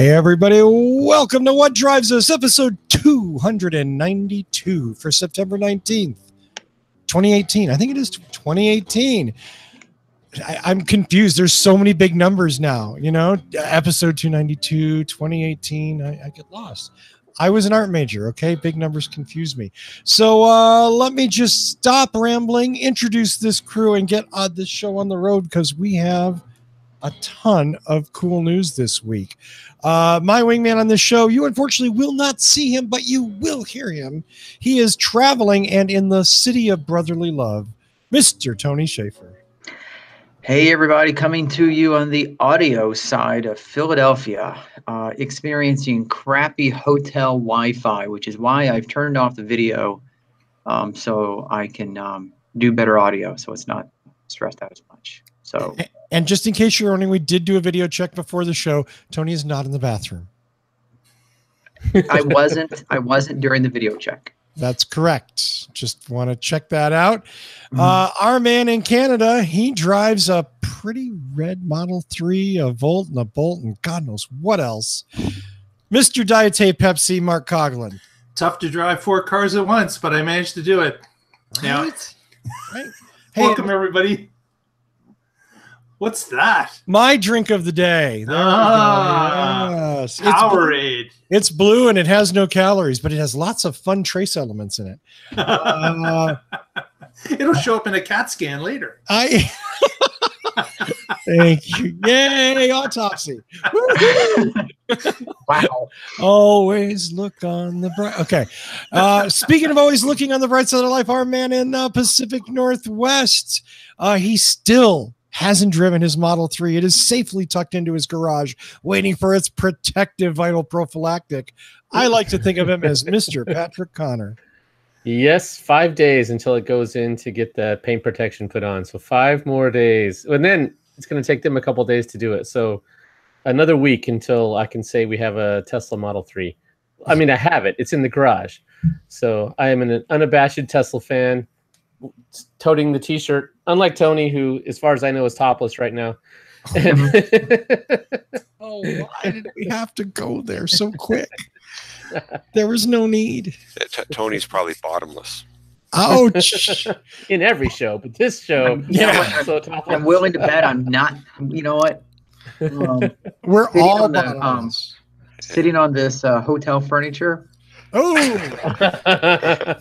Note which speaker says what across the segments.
Speaker 1: Hey everybody, welcome to What Drives Us, episode 292 for September 19th, 2018. I think it is 2018. I'm confused. There's so many big numbers now, you know, episode 292, 2018. I get lost. I was an art major, okay? Big numbers confuse me. So let me just stop rambling, introduce this crew, and get this show on the road because we have a ton of cool news this week. My wingman on this show, you unfortunately will not see him, but you will hear him. He is traveling and in the city of brotherly love, Mr. Tony Schaefer.
Speaker 2: Hey, everybody, coming to you on the audio side of Philadelphia, experiencing crappy hotel Wi-Fi, which is why I've turned off the video so I can do better audio, so it's not stressed out as much. So,
Speaker 1: and just in case you're wondering, we did do a video check before the show. Tony is not in the bathroom.
Speaker 2: I wasn't during the video check.
Speaker 1: That's correct. Just want to check that out. Our man in Canada, he drives a pretty red Model 3, a Volt and a Bolt, and God knows what else. Mr. Diete Pepsi, Mark Coughlin.
Speaker 3: Tough to drive 4 cars at once, but I managed to do it.
Speaker 1: Right? Hey,
Speaker 3: welcome everybody. What's that?
Speaker 1: My drink of the day. There we go. Yes.
Speaker 3: Powerade.
Speaker 1: It's blue and it has no calories, but it has lots of fun trace elements in it.
Speaker 3: It'll show up in a CAT scan later.
Speaker 1: Thank you. Yay, autopsy.
Speaker 2: Wow.
Speaker 1: Always look on the bright. Okay. Speaking of always looking on the bright side of life, our man in the Pacific Northwest, he still hasn't driven his Model 3. It is safely tucked into his garage, waiting for its protective vital prophylactic. I like to think of him as Mr. Patrick Connor.
Speaker 4: Yes, 5 days until it goes in to get the paint protection put on. So 5 more days. And then it's going to take them a couple days to do it. So another week until I can say we have a Tesla Model 3. I mean, I have it. It's in the garage. So I am an unabashed Tesla fan, toting the T-shirt, unlike Tony, who, as far as I know, is topless right now.
Speaker 1: Oh, why did we have to go there so quick? There was no need.
Speaker 5: Tony's probably bottomless.
Speaker 1: Ouch!
Speaker 4: In every show, but this show,
Speaker 2: I'm willing to bet I'm not. You know what?
Speaker 1: We're all
Speaker 2: sitting on this hotel furniture.
Speaker 1: Oh.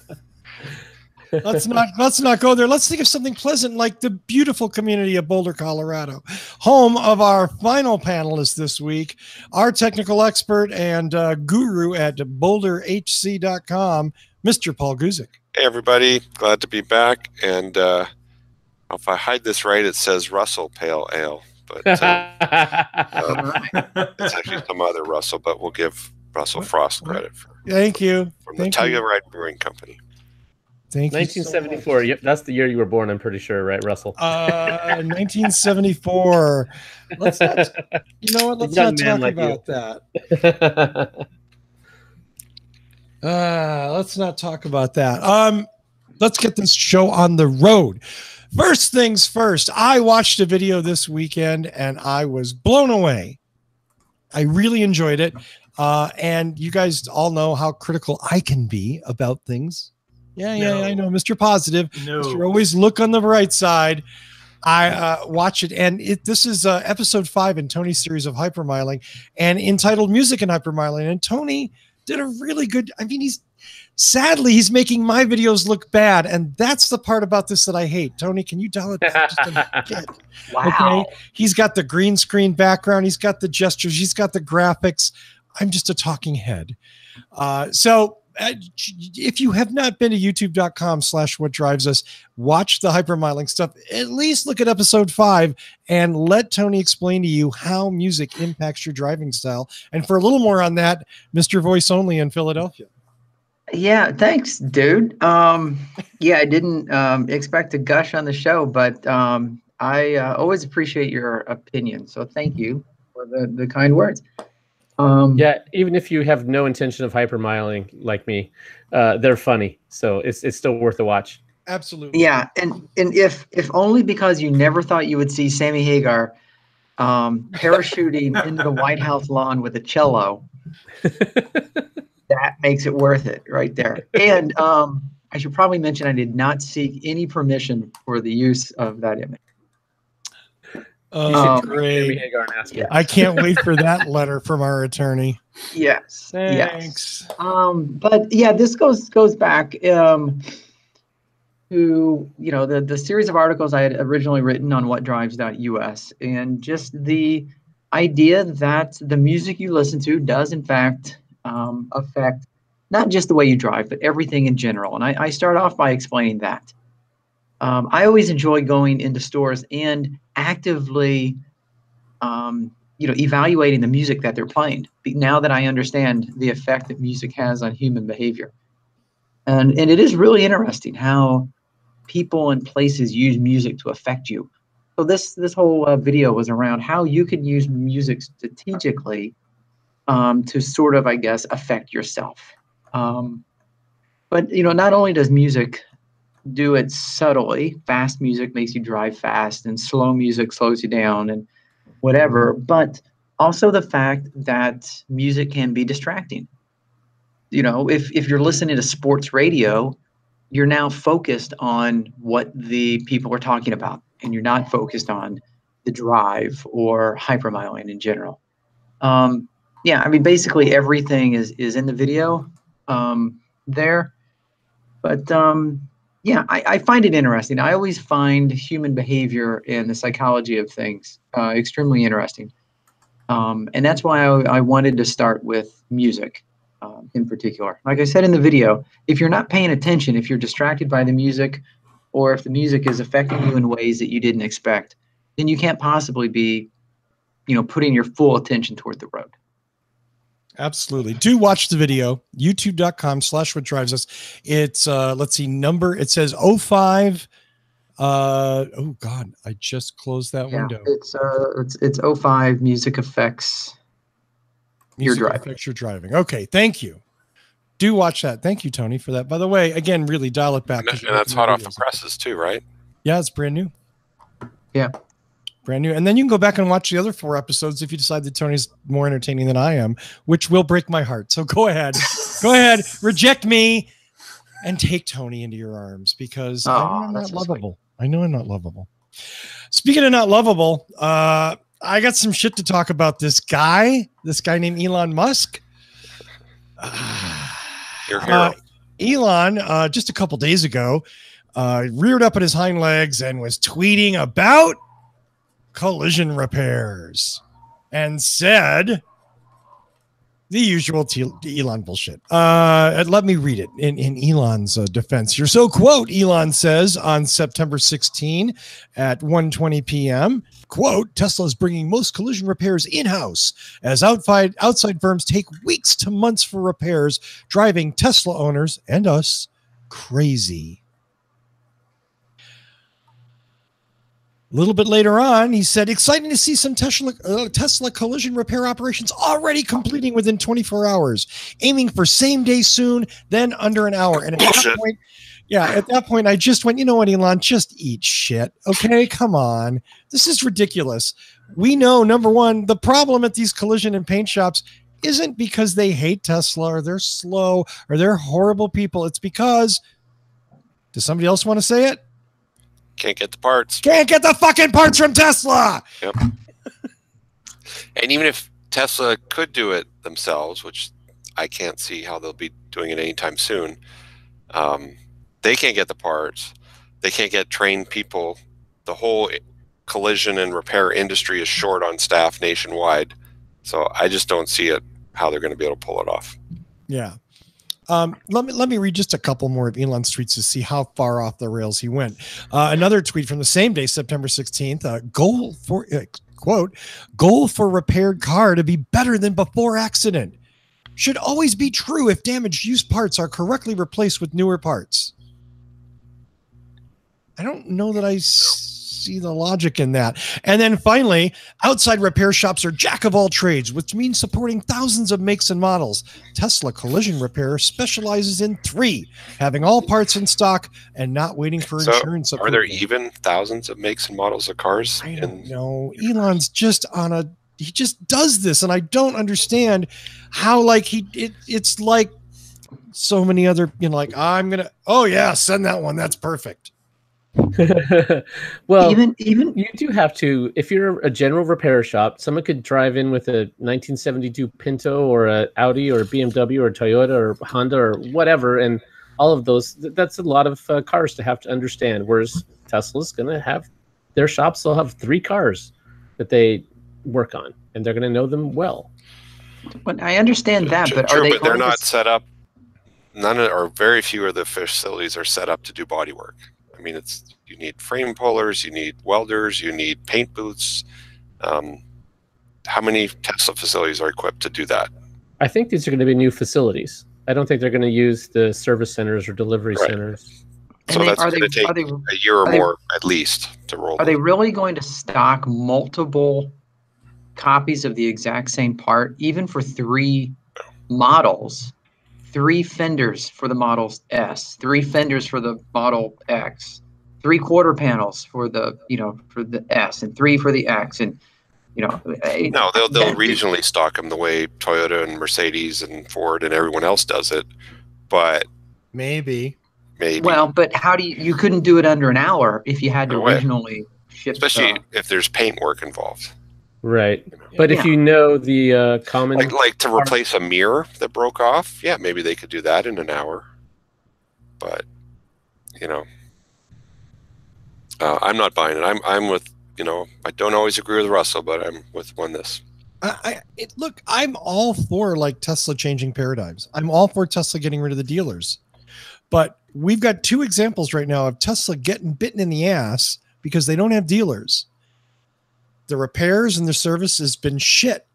Speaker 1: Let's not go there. Let's think of something pleasant like the beautiful community of Boulder, Colorado, home of our final panelist this week, our technical expert and guru at boulderhc.com, Mr. Paul Guzik.
Speaker 5: Hey, everybody. Glad to be back. And if I hide this right, it says Russell Pale Ale. But it's actually some other Russell, but we'll give Russell Frost credit.
Speaker 1: Thank you.
Speaker 5: From the Telluride Brewing Company.
Speaker 1: Thank
Speaker 4: 1974. Yep, that's the year you were born. I'm pretty sure, right, Russell?
Speaker 1: 1974. Let's not. You know what? Let's not talk about that. Let's not talk about that. Let's get this show on the road. First things first. I watched a video this weekend and I was blown away. I really enjoyed it, and you guys all know how critical I can be about things. Yeah, I know, Mr. Positive.
Speaker 3: No.
Speaker 1: Mr. Always look on the bright side. I watch it, and this is episode 5 in Tony's series of hypermiling, and entitled "Music in Hypermiling." And Tony did a really good. I mean, he's making my videos look bad, and that's the part about this that I hate. Tony, can you tell it? Just a bit?
Speaker 2: Wow.
Speaker 1: Okay, he's got the green screen background, he's got the gestures, he's got the graphics. I'm just a talking head. If you have not been to youtube.com/whatdrivesus, watch the hypermiling stuff. At least look at episode 5 and let Tony explain to you how music impacts your driving style. And for a little more on that, Mr. Voice Only in Philadelphia.
Speaker 2: Yeah, thanks, dude. I didn't expect to gush on the show, but I always appreciate your opinion. So thank you for the kind words.
Speaker 4: Yeah, even if you have no intention of hypermiling like me, they're funny, so it's still worth a watch.
Speaker 1: Absolutely.
Speaker 2: Yeah, and if only because you never thought you would see Sammy Hagar parachuting into the White House lawn with a cello. That makes it worth it right there. And I should probably mention I did not seek any permission for the use of that image.
Speaker 1: Oh,
Speaker 4: Jeremy
Speaker 1: great.
Speaker 4: Hagar and ask him.
Speaker 2: Yeah.
Speaker 1: I can't wait for that letter from our attorney.
Speaker 2: Yes.
Speaker 1: Thanks.
Speaker 2: Yes. But yeah, this goes back to the series of articles I had originally written on whatdrives.us, and just the idea that the music you listen to does in fact affect not just the way you drive, but everything in general. And I start off by explaining that. I always enjoy going into stores and actively, evaluating the music that they're playing. Now that I understand the effect that music has on human behavior, and it is really interesting how people and places use music to affect you. So this whole video was around how you can use music strategically to sort of, I guess, affect yourself. But not only does music do it subtly. Fast music makes you drive fast, and slow music slows you down, and whatever. But also the fact that music can be distracting. If you're listening to sports radio, you're now focused on what the people are talking about, and you're not focused on the drive or hypermiling in general. Basically everything is in the video there. But I find it interesting. I always find human behavior and the psychology of things extremely interesting. And that's why I wanted to start with music in particular. Like I said in the video, if you're not paying attention, if you're distracted by the music, or if the music is affecting you in ways that you didn't expect, then you can't possibly be, putting your full attention toward the road.
Speaker 1: Absolutely. Do watch the video, youtube.com/whatdrivesus. It's let's see, it says 05. Oh God, I just closed that window.
Speaker 2: It's 05 music affects your driving.
Speaker 1: Okay, thank you. Do watch that. Thank you, Tony, for that. By the way, again, really dial it back.
Speaker 5: And that's hot off the presses too, right?
Speaker 1: Yeah, it's brand new.
Speaker 2: Yeah.
Speaker 1: Brand new. And then you can go back and watch the other 4 episodes if you decide that Tony's more entertaining than I am, which will break my heart. So go ahead. Go ahead. Reject me and take Tony into your arms, because I know I'm not lovable. I know I'm not lovable. Speaking of not lovable, I got some shit to talk about this guy named Elon Musk.
Speaker 5: Your hero.
Speaker 1: Elon, just a couple days ago, reared up on his hind legs and was tweeting about collision repairs and said the usual Elon bullshit. Let me read it in Elon's defense here. So, quote, Elon says on September 16 at 1:20 p.m., quote, Tesla is bringing most collision repairs in-house as outside firms take weeks to months for repairs, driving Tesla owners and us crazy. A little bit later on, he said, exciting to see some Tesla collision repair operations already completing within 24 hours, aiming for same day soon, then under an hour. And at that point, I just went, you know what, Elon, just eat shit. Okay, come on. This is ridiculous. We know, number one, the problem at these collision and paint shops isn't because they hate Tesla or they're slow or they're horrible people. It's because, does somebody else want to say it?
Speaker 5: Can't get the parts.
Speaker 1: Can't get the fucking parts from Tesla.
Speaker 5: Yep. And even if Tesla could do it themselves, which I can't see how they'll be doing it anytime soon, they can't get the parts. They can't get trained people. The whole collision and repair industry is short on staff nationwide. So I just don't see how they're going to be able to pull it off.
Speaker 1: Yeah. Let me read just a couple more of Elon's tweets to see how far off the rails he went. Another tweet from the same day, September 16th, goal for repaired car to be better than before accident. Should always be true if damaged used parts are correctly replaced with newer parts. I don't know that I see the logic in that. And then finally, outside repair shops are jack of all trades, which means supporting thousands of makes and models. Tesla Collision Repair specializes in 3, having all parts in stock and not waiting for insurance approval.
Speaker 5: Are there even thousands of makes and models of cars?
Speaker 1: I don't know. Elon's just he just does this, and I don't understand how, like, it's like so many other, oh yeah, send that one. That's perfect.
Speaker 4: Well, even you do have to, if you're a general repair shop, someone could drive in with a 1972 Pinto or a Audi or a BMW or a Toyota or Honda or whatever, and all of those, that's a lot of cars to have to understand. Whereas Tesla's going to have, their shops will have 3 cars that they work on, and they're going to know them well.
Speaker 2: But I understand that, but
Speaker 5: true, but they're not set up. None of, or very few of the facilities are set up to do body work. I mean, you need frame pullers, you need welders, you need paint booths. How many Tesla facilities are equipped to do that?
Speaker 4: I think these are going to be new facilities. I don't think they're going to use the service centers or delivery centers.
Speaker 5: So that's going to take a year or more at least to roll.
Speaker 2: Are they really going to stock multiple copies of the exact same part, even for 3 models? 3 fenders for the Model S, 3 fenders for the Model X, 3 quarter panels for the for the S, and 3 for the X, and no, they'll regionally stock them the way Toyota and Mercedes and Ford and everyone else does it, but
Speaker 1: maybe.
Speaker 2: Well, but how do you couldn't do it under an hour if you had to regionally ship,
Speaker 5: especially if there's paint work involved.
Speaker 4: Right. But if you know the common...
Speaker 5: Like to replace a mirror that broke off, yeah, maybe they could do that in an hour. But, I'm not buying it. I'm with, I don't always agree with Russell, but I'm with this.
Speaker 1: Look, I'm all for, like, Tesla changing paradigms. I'm all for Tesla getting rid of the dealers. But we've got 2 examples right now of Tesla getting bitten in the ass because they don't have dealers. The repairs and the service has been shit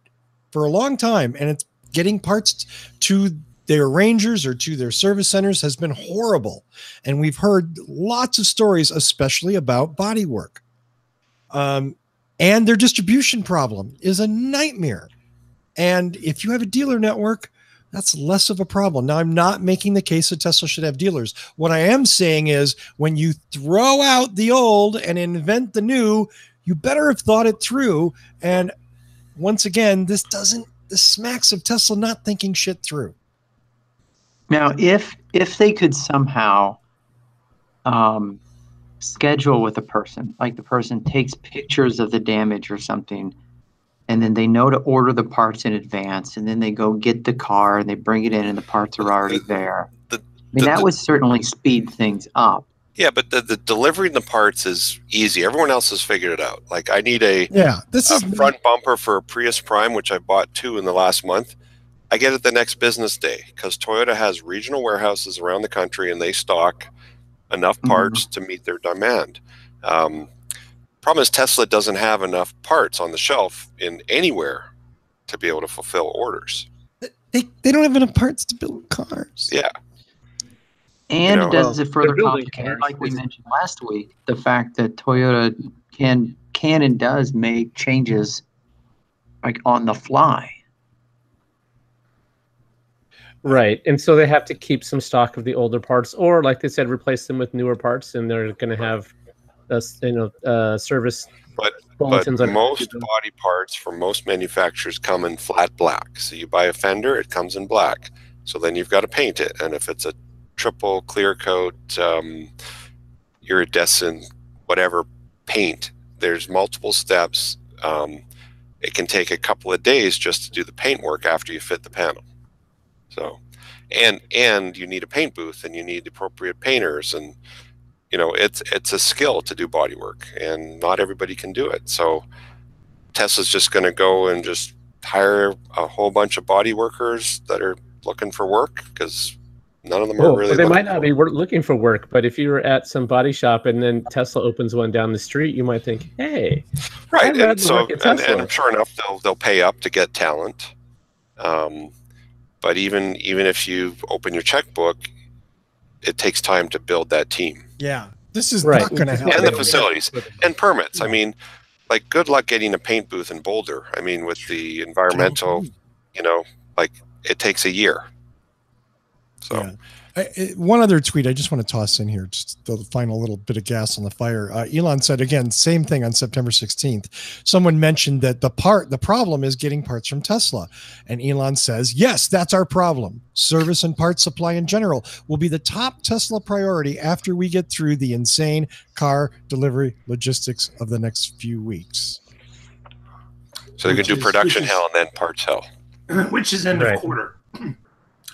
Speaker 1: for a long time, and it's getting parts to their Rangers or to their service centers has been horrible. And we've heard lots of stories, especially about body work. And their distribution problem is a nightmare. And if you have a dealer network, that's less of a problem. Now, I'm not making the case that Tesla should have dealers. What I am saying is when you throw out the old and invent the new, you better have thought it through. And once again, this smacks of Tesla not thinking shit through.
Speaker 2: Now, if they could somehow schedule with a person, like the person takes pictures of the damage or something, and then they know to order the parts in advance, and then they go get the car and they bring it in and the parts are already there. That would certainly speed things up.
Speaker 5: Yeah, but the delivering the parts is easy. Everyone else has figured it out. Like, I need a front bumper for a Prius Prime, which I bought 2 in the last month. I get it the next business day because Toyota has regional warehouses around the country, and they stock enough parts to meet their demand. Problem is Tesla doesn't have enough parts on the shelf in anywhere to be able to fulfill orders.
Speaker 1: They don't have enough parts to build cars.
Speaker 5: Yeah.
Speaker 2: And it does it further complicated, like we mentioned last week, the fact that Toyota can and does make changes like on the fly.
Speaker 4: Right. And so they have to keep some stock of the older parts, or like they said, replace them with newer parts, and they're going to have service. But
Speaker 5: most body parts from most manufacturers come in flat black. So you buy a fender, it comes in black. So then you've got to paint it. And if it's a triple clear coat, iridescent, whatever paint, there's multiple steps. It can take a couple of days just to do the paint work after you fit the panel. So, and you need a paint booth, and you need appropriate painters, and it's a skill to do body work, and not everybody can do it. So Tesla's just going to go and just hire a whole bunch of body workers that are looking for work, because none of them are really.
Speaker 4: They might not be looking for work, but if you were at some body shop and then Tesla opens one down the street, you might think, "Hey,
Speaker 5: right." And so, and sure enough, they'll pay up to get talent. But even if you open your checkbook, it takes time to build that team.
Speaker 1: Yeah. This is
Speaker 4: Right.
Speaker 1: not going to
Speaker 4: It's
Speaker 1: happen.
Speaker 5: And the facilities and permits. I mean, like, good luck getting a paint booth in Boulder. I mean, with the environmental, you know, like, it takes a year. So.
Speaker 1: Yeah. One other tweet I just want to toss in here, just the final little bit of gas on the fire. Elon said, again, same thing on September 16th. Someone mentioned that the problem is getting parts from Tesla. And Elon says, yes, that's our problem. Service and parts supply in general will be the top Tesla priority after we get through the insane car delivery logistics of the next few weeks.
Speaker 5: So they can do production hell and then parts hell.
Speaker 3: Which is end of quarter.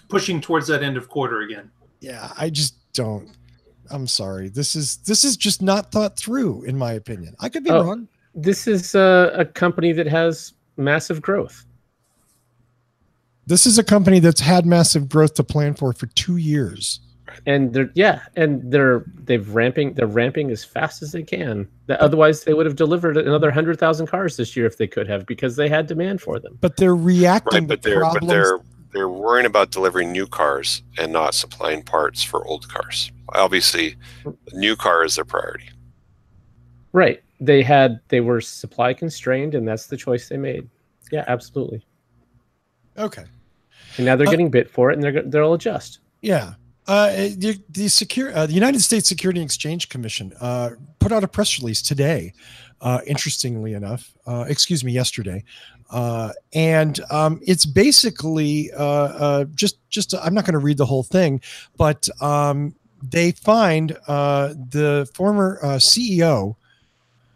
Speaker 3: Pushing towards that end of quarter again.
Speaker 1: Yeah, I just don't. I'm sorry. This is just not thought through, in my opinion. I could be wrong.
Speaker 4: This is a company that has massive growth.
Speaker 1: This is a company that's had massive growth to plan for 2 years.
Speaker 4: And they're ramping as fast as they can. Otherwise, they would have delivered another 100,000 cars this year if they could have, because they had demand for them.
Speaker 1: But they're reacting.
Speaker 5: Right, they're worrying about delivering new cars and not supplying parts for old cars. Obviously, the new car is their priority.
Speaker 4: Right. They were supply constrained, and that's the choice they made. Yeah, absolutely.
Speaker 1: Okay.
Speaker 4: And now they're getting bit for it, and they'll adjust.
Speaker 1: Yeah. The United States Security and Exchange Commission put out a press release today, interestingly enough, yesterday. And it's basically just I'm not going to read the whole thing, but they find the former CEO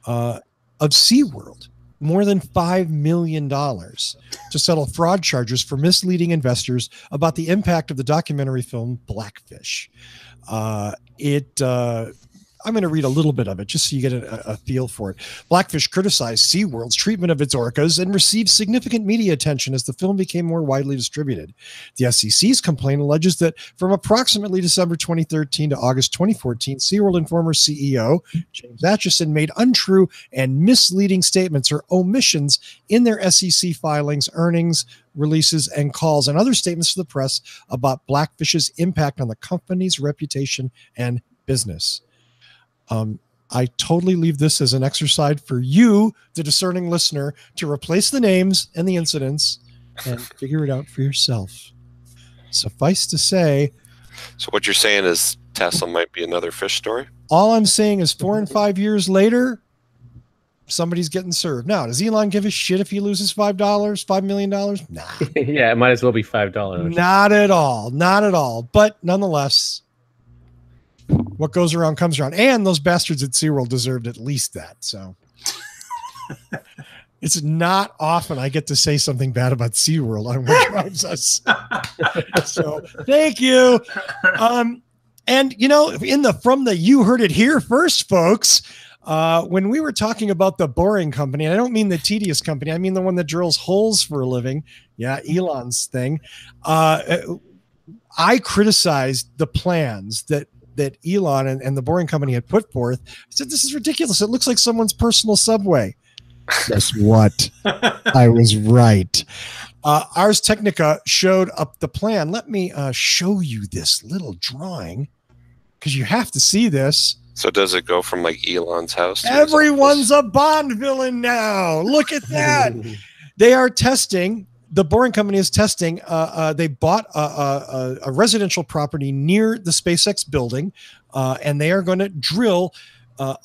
Speaker 1: of SeaWorld more than $5 million to settle fraud charges for misleading investors about the impact of the documentary film Blackfish. I'm going to read a little bit of it just so you get a feel for it. Blackfish criticized SeaWorld's treatment of its orcas and received significant media attention as the film became more widely distributed. The SEC's complaint alleges that from approximately December 2013 to August 2014, SeaWorld and former CEO James Atchison made untrue and misleading statements or omissions in their SEC filings, earnings, releases, and calls, and other statements to the press about Blackfish's impact on the company's reputation and business. I totally leave this as an exercise for you, the discerning listener, to replace the names and the incidents and figure it out for yourself. Suffice to say.
Speaker 5: So what you're saying is Tesla might be another fish story?
Speaker 1: All I'm saying is 4 and 5 years later, somebody's getting served. Now, does Elon give a shit if he loses $5 million? Nah.
Speaker 4: Yeah, it might as well be $5.
Speaker 1: Not at all. Not at all. But nonetheless, what goes around comes around. And those bastards at SeaWorld deserved at least that. So it's not often I get to say something bad about SeaWorld on What Drives Us. So thank you. And you know, you heard it here first, folks. When we were talking about the boring company, and I don't mean the tedious company, I mean the one that drills holes for a living. Yeah, Elon's thing. I criticized the plans that Elon and the Boring Company had put forth. I said, this is ridiculous. It looks like someone's personal subway. Guess what? I was right. Ars Technica showed up the plan. Let me show you this little drawing because you have to see this.
Speaker 5: So does it go from like Elon's house to
Speaker 1: Everyone's a Bond villain now. Look at that. They are testing. The Boring Company is testing. They bought a residential property near the SpaceX building, and they are going to drill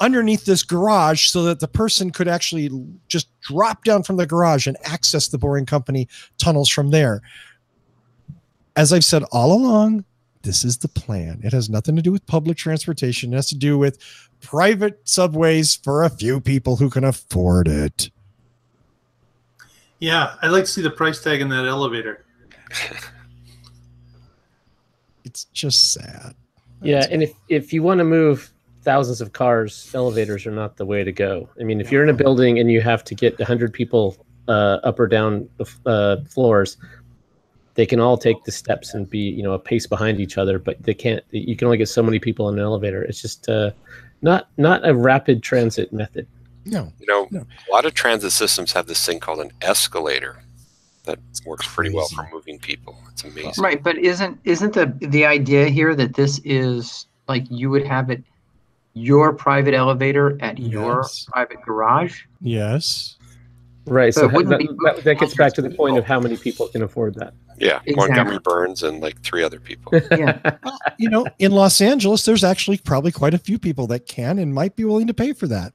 Speaker 1: underneath this garage so that the person could actually just drop down from the garage and access the Boring Company tunnels from there. As I've said all along, this is the plan. It has nothing to do with public transportation. It has to do with private subways for a few people who can afford it.
Speaker 3: Yeah, I'd like to see the price tag in that elevator.
Speaker 1: It's just sad.
Speaker 4: Yeah, and if you want to move thousands of cars, elevators are not the way to go. I mean, if you're in a building and you have to get 100 people up or down the floors, they can all take the steps and be, a pace behind each other, but they can't. You can only get so many people in an elevator. It's just not a rapid transit method.
Speaker 1: No.
Speaker 5: A lot of transit systems have this thing called an escalator that works pretty well for moving people. It's amazing.
Speaker 2: Right, but isn't the idea here that this is like you would have it your private elevator at your
Speaker 1: Yes.
Speaker 2: private garage.
Speaker 1: Yes.
Speaker 4: Right.
Speaker 2: So
Speaker 4: So
Speaker 2: it wouldn't be
Speaker 4: that gets back to the point of how many people can afford that.
Speaker 5: Yeah,
Speaker 2: Exactly.
Speaker 5: Montgomery Burns and like 3 other people.
Speaker 2: Yeah.
Speaker 1: Well, you know, in Los Angeles, there's actually probably quite a few people that can and might be willing to pay for that.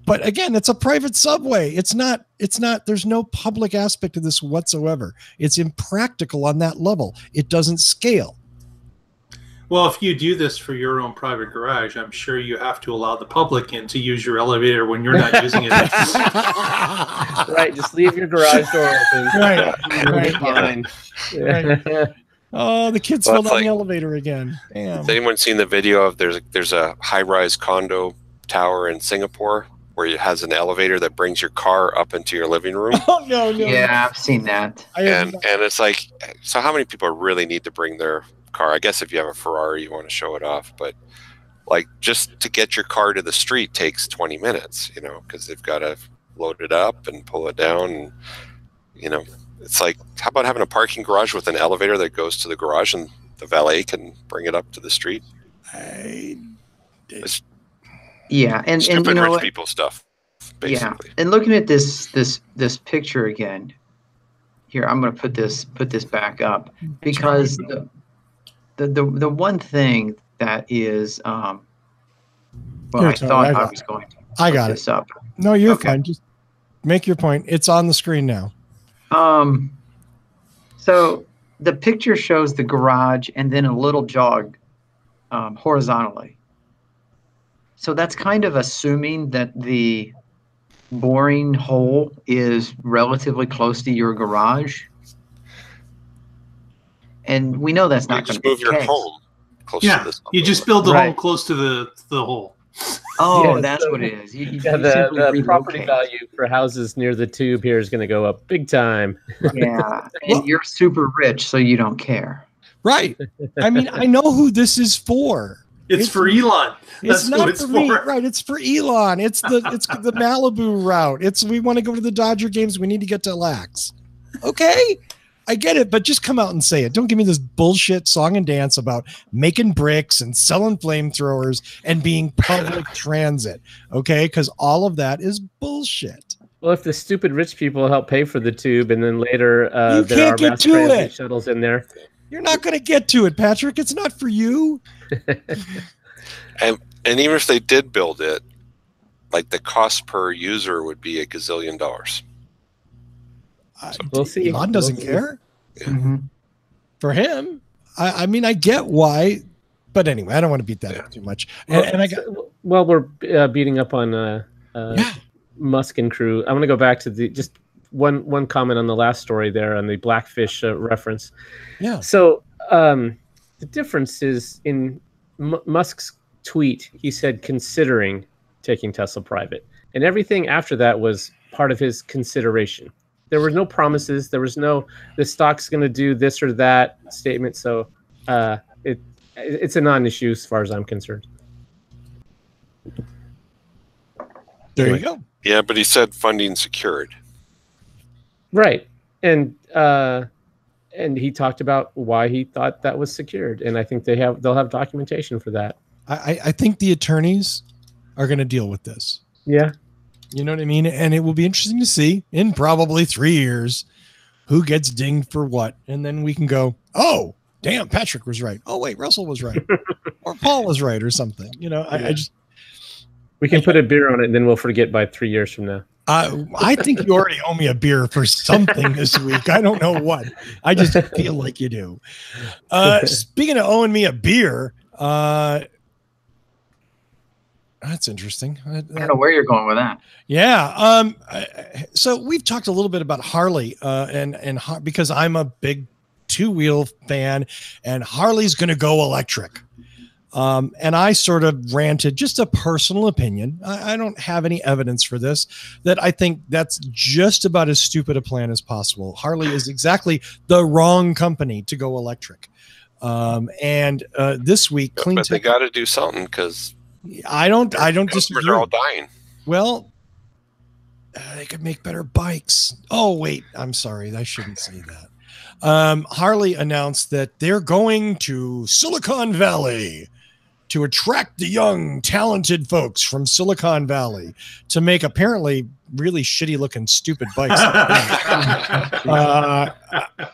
Speaker 1: But again, it's a private subway. It's not, there's no public aspect of this whatsoever. It's impractical on that level. It doesn't scale.
Speaker 3: Well, if you do this for your own private garage, I'm sure you have to allow the public in to use your elevator when you're not using it.
Speaker 4: Right. Just leave your garage door open.
Speaker 1: Right.
Speaker 4: You'll be fine.
Speaker 1: Right. Oh, the kids
Speaker 5: Well,
Speaker 1: fell
Speaker 5: it's
Speaker 1: down
Speaker 5: like-
Speaker 1: the elevator again. Damn.
Speaker 5: Has anyone seen the video of there's a high-rise condo tower in Singapore where it has an elevator that brings your car up into your living room?
Speaker 1: Oh, no.
Speaker 2: Yeah, I've seen that.
Speaker 5: and it's like, so how many people really need to bring their car? I guess if you have a Ferrari, you want to show it off, but like just to get your car to the street takes 20 minutes, you know, because they've got to load it up and pull it down. And, you know, it's like, how about having a parking garage with an elevator that goes to the garage and the valet can bring it up to the street? It's
Speaker 2: Yeah, and
Speaker 5: stupid
Speaker 2: you know
Speaker 5: rich
Speaker 2: what?
Speaker 5: people stuff,
Speaker 2: Yeah,
Speaker 5: basically.
Speaker 2: and looking at this picture again, here I'm going to put this back up because the one thing that is well,
Speaker 1: Here,
Speaker 2: I
Speaker 1: Tony,
Speaker 2: thought
Speaker 1: I
Speaker 2: I
Speaker 1: got
Speaker 2: was going to
Speaker 1: I
Speaker 2: put
Speaker 1: got it.
Speaker 2: this up.
Speaker 1: No, you're
Speaker 2: Okay.
Speaker 1: fine. Just make your point. It's on the screen now.
Speaker 2: So the picture shows the garage and then a little jog horizontally. So that's kind of assuming that the boring hole is relatively close to your garage. And we know that's
Speaker 5: You
Speaker 2: not going
Speaker 5: just
Speaker 2: to be
Speaker 5: move
Speaker 2: the
Speaker 5: your
Speaker 2: case.
Speaker 5: home close
Speaker 3: Yeah,
Speaker 5: to this.
Speaker 3: you just build the home
Speaker 4: Right.
Speaker 3: close to the hole.
Speaker 2: Oh,
Speaker 4: Yeah,
Speaker 2: that's
Speaker 4: so-
Speaker 2: what it is. You
Speaker 4: Yeah,
Speaker 2: simply
Speaker 4: the property
Speaker 2: relocate.
Speaker 4: value for houses near the tube here is going to go up big time.
Speaker 2: Yeah, and you're super rich, so you don't care.
Speaker 1: Right. I mean, I know who this is for.
Speaker 3: It's for Elon.
Speaker 1: It's
Speaker 3: That's
Speaker 1: not
Speaker 3: what it's
Speaker 1: for me,
Speaker 3: for.
Speaker 1: right? It's for Elon. It's the Malibu route. It's we want to go to the Dodger games. We need to get to Lax. Okay, I get it, but just come out and say it. Don't give me this bullshit song and dance about making bricks and selling flamethrowers and being public transit. Okay, because all of that is bullshit.
Speaker 4: Well, if the stupid rich people help pay for the tube, and then later
Speaker 1: You
Speaker 4: there
Speaker 1: can't
Speaker 4: are
Speaker 1: get
Speaker 4: mass
Speaker 1: to
Speaker 4: transit
Speaker 1: it.
Speaker 4: shuttles in there.
Speaker 1: You're not going to get to it, Patrick. It's not for you.
Speaker 5: And even if they did build it, like the cost per user would be $1 gazillion.
Speaker 4: We'll see.
Speaker 1: Elon doesn't
Speaker 4: We'll see.
Speaker 1: care.
Speaker 2: Mhm.
Speaker 1: For him, I mean, I get why, but anyway, I don't want to beat that up too much. And I got
Speaker 4: Well, we're beating up on
Speaker 1: yeah.
Speaker 4: Musk and crew. I want to go back to the just one comment on the last story there on the Blackfish reference.
Speaker 1: Yeah.
Speaker 4: So the difference is in Musk's tweet, he said considering taking Tesla private, and everything after that was part of his consideration. There were no promises. There was no the stock's going to do this or that statement. So it's a non-issue as far as I'm concerned.
Speaker 1: There you go.
Speaker 5: Yeah, but he said funding secured.
Speaker 4: Right. And he talked about why he thought that was secured. And I think they'll have documentation for that.
Speaker 1: I think the attorneys are going to deal with this.
Speaker 4: Yeah.
Speaker 1: You know what I mean? And it will be interesting to see in probably 3 years who gets dinged for what. And then we can go, oh, damn, Patrick was right. Oh, wait, Russell was right. Or Paul was right or something. You know,
Speaker 4: Yeah.
Speaker 1: I just,
Speaker 4: We can put a beer on it and then we'll forget by 3 years from now.
Speaker 1: I think you already owe me a beer for something this week. I don't know what. I just feel like you do. Speaking of owing me a beer, that's interesting.
Speaker 2: I don't know where you're going with that.
Speaker 1: Yeah. So we've talked a little bit about Harley, and because I'm a big two-wheel fan, and Harley's going to go electric. And I sort of ranted, just a personal opinion. I don't have any evidence for this, that I think that's just about as stupid a plan as possible. Harley is exactly the wrong company to go electric. And this week, Clean
Speaker 5: But they
Speaker 1: Tech,
Speaker 5: got to do something because
Speaker 1: I don't
Speaker 5: customers
Speaker 1: disagree.
Speaker 5: are all dying.
Speaker 1: Well, they could make better bikes. Oh, wait, I'm sorry. I shouldn't say that. Harley announced that they're going to Silicon Valley to attract the young, talented folks from Silicon Valley to make apparently really shitty looking, stupid bikes. I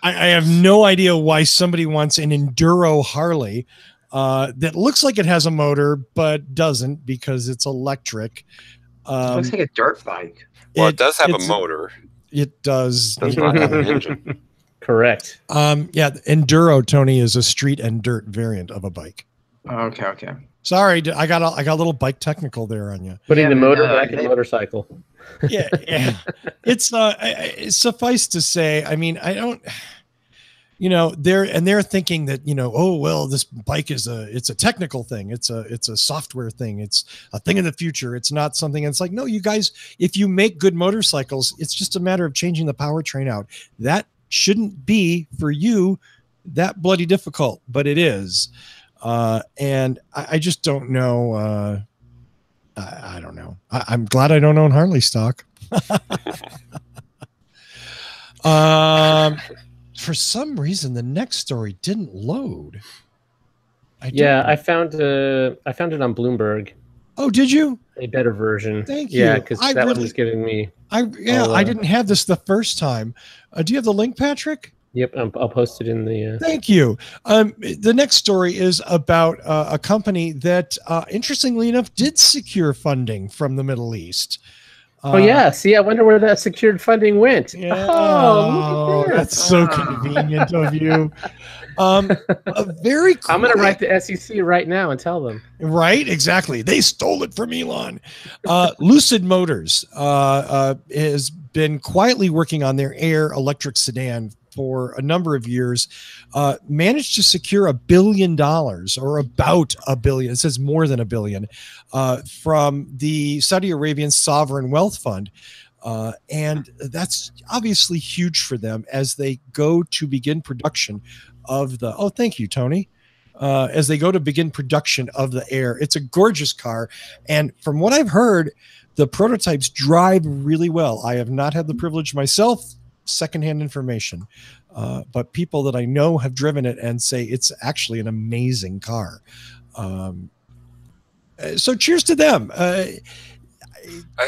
Speaker 1: have no idea why somebody wants an enduro Harley that looks like it has a motor, but doesn't because it's electric.
Speaker 2: It looks like a dirt bike.
Speaker 5: Well, it does have a motor.
Speaker 1: It does.
Speaker 5: Does not have an engine.
Speaker 4: Correct.
Speaker 1: Yeah, enduro, Tony, is a street and dirt variant of a bike.
Speaker 2: Okay.
Speaker 1: Sorry, I got a little bike technical there on you.
Speaker 4: Putting the motor back in the motorcycle.
Speaker 1: Yeah. It's suffice to say, I mean, I don't, they're thinking that, oh, well, this bike it's a technical thing. It's a software thing. It's a thing in the future. It's not something. It's like, no, you guys, if you make good motorcycles, it's just a matter of changing the powertrain out. That shouldn't be for you that bloody difficult, but it is. And I just don't know. I don't know. I'm glad I don't own Harley stock. For some reason, the next story didn't load. I
Speaker 4: found it on Bloomberg.
Speaker 1: Oh, did you?
Speaker 4: A better version.
Speaker 1: Thank you.
Speaker 4: Yeah, because that one was giving me.
Speaker 1: I didn't have this the first time. Do you have the link, Patrick?
Speaker 4: Yep, I'll post it in the.
Speaker 1: Thank you. The next story is about a company that, interestingly enough, did secure funding from the Middle East.
Speaker 4: See, I wonder where that secured funding went.
Speaker 1: Yeah,
Speaker 4: look at
Speaker 1: that's so convenient of you. Very cool.
Speaker 4: I'm going to write the SEC right now and tell them.
Speaker 1: Right, exactly. They stole it from Elon. Lucid Motors has been quietly working on their Air electric sedan for a number of years, managed to secure $1 billion, or about $1 billion. It says more than $1 billion, from the Saudi Arabian Sovereign Wealth Fund. And that's obviously huge for them as they go to begin production of the, thank you, Tony. As they go to begin production of the Air. It's a gorgeous car. And from what I've heard, the prototypes drive really well. I have not had the privilege myself, secondhand information, but people that I know have driven it and say it's actually an amazing car. So cheers to them.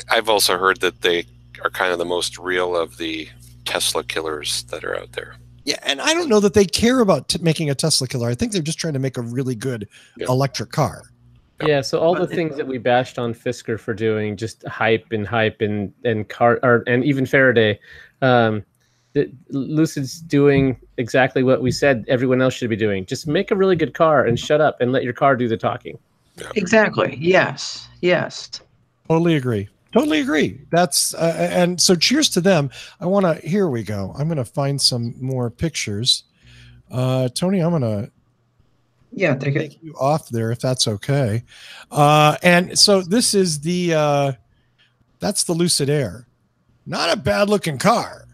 Speaker 5: I've also heard that they are kind of the most real of the Tesla killers that are out there.
Speaker 1: Yeah, and I don't know that they care about making a Tesla killer. I think they're just trying to make a really good electric car.
Speaker 4: Yeah, so all the things that we bashed on Fisker for doing, just hype and even Faraday, Lucid's doing exactly what we said everyone else should be doing. Just make a really good car and shut up and let your car do the talking.
Speaker 2: Exactly. Yes.
Speaker 1: Totally agree. That's and so cheers to them. Here we go. I'm going to find some more pictures. Tony, I'm going to take you off there if that's okay. And so this is that's the Lucid Air. Not a bad looking car.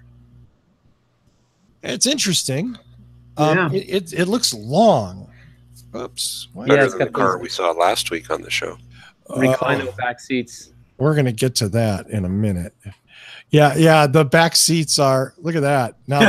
Speaker 1: It's interesting. It looks long. Oops.
Speaker 5: Better than the car we saw last week on the show.
Speaker 4: Reclinable back seats.
Speaker 1: We're going to get to that in a minute. Yeah. The back seats are, look at that. Now,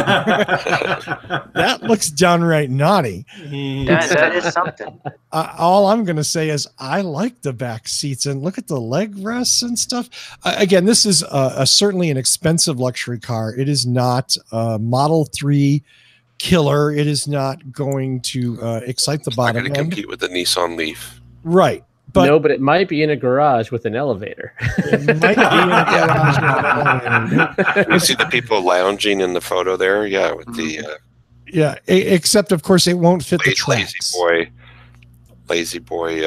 Speaker 1: that looks downright naughty.
Speaker 2: That is something.
Speaker 1: All I'm going to say is I like the back seats, and look at the leg rests and stuff. Again, this is certainly an expensive luxury car. It is not a Model 3 killer. It is not going to excite the bottom end.
Speaker 5: Not going to compete with the Nissan Leaf.
Speaker 1: Right. But
Speaker 4: it might be in a garage with an elevator.
Speaker 1: It might be in a garage with an elevator.
Speaker 5: You see the people lounging in the photo there? Yeah, with the...
Speaker 1: except, of course, it won't fit the tracks.
Speaker 5: Lazy boy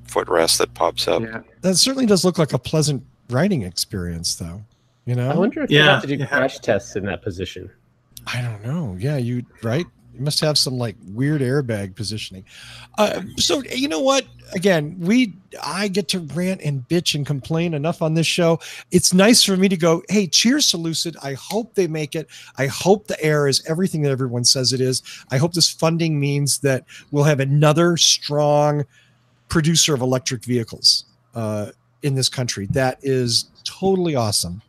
Speaker 5: footrest that pops up.
Speaker 1: Yeah. That certainly does look like a pleasant riding experience, though.
Speaker 4: I wonder if you have to do crash tests in that position.
Speaker 1: I don't know. Yeah, right? You must have some like weird airbag positioning. So you know what? Again, I get to rant and bitch and complain enough on this show. It's nice for me to go, hey, cheers to Lucid. I hope they make it. I hope the Air is everything that everyone says it is. I hope this funding means that we'll have another strong producer of electric vehicles in this country. That is totally awesome.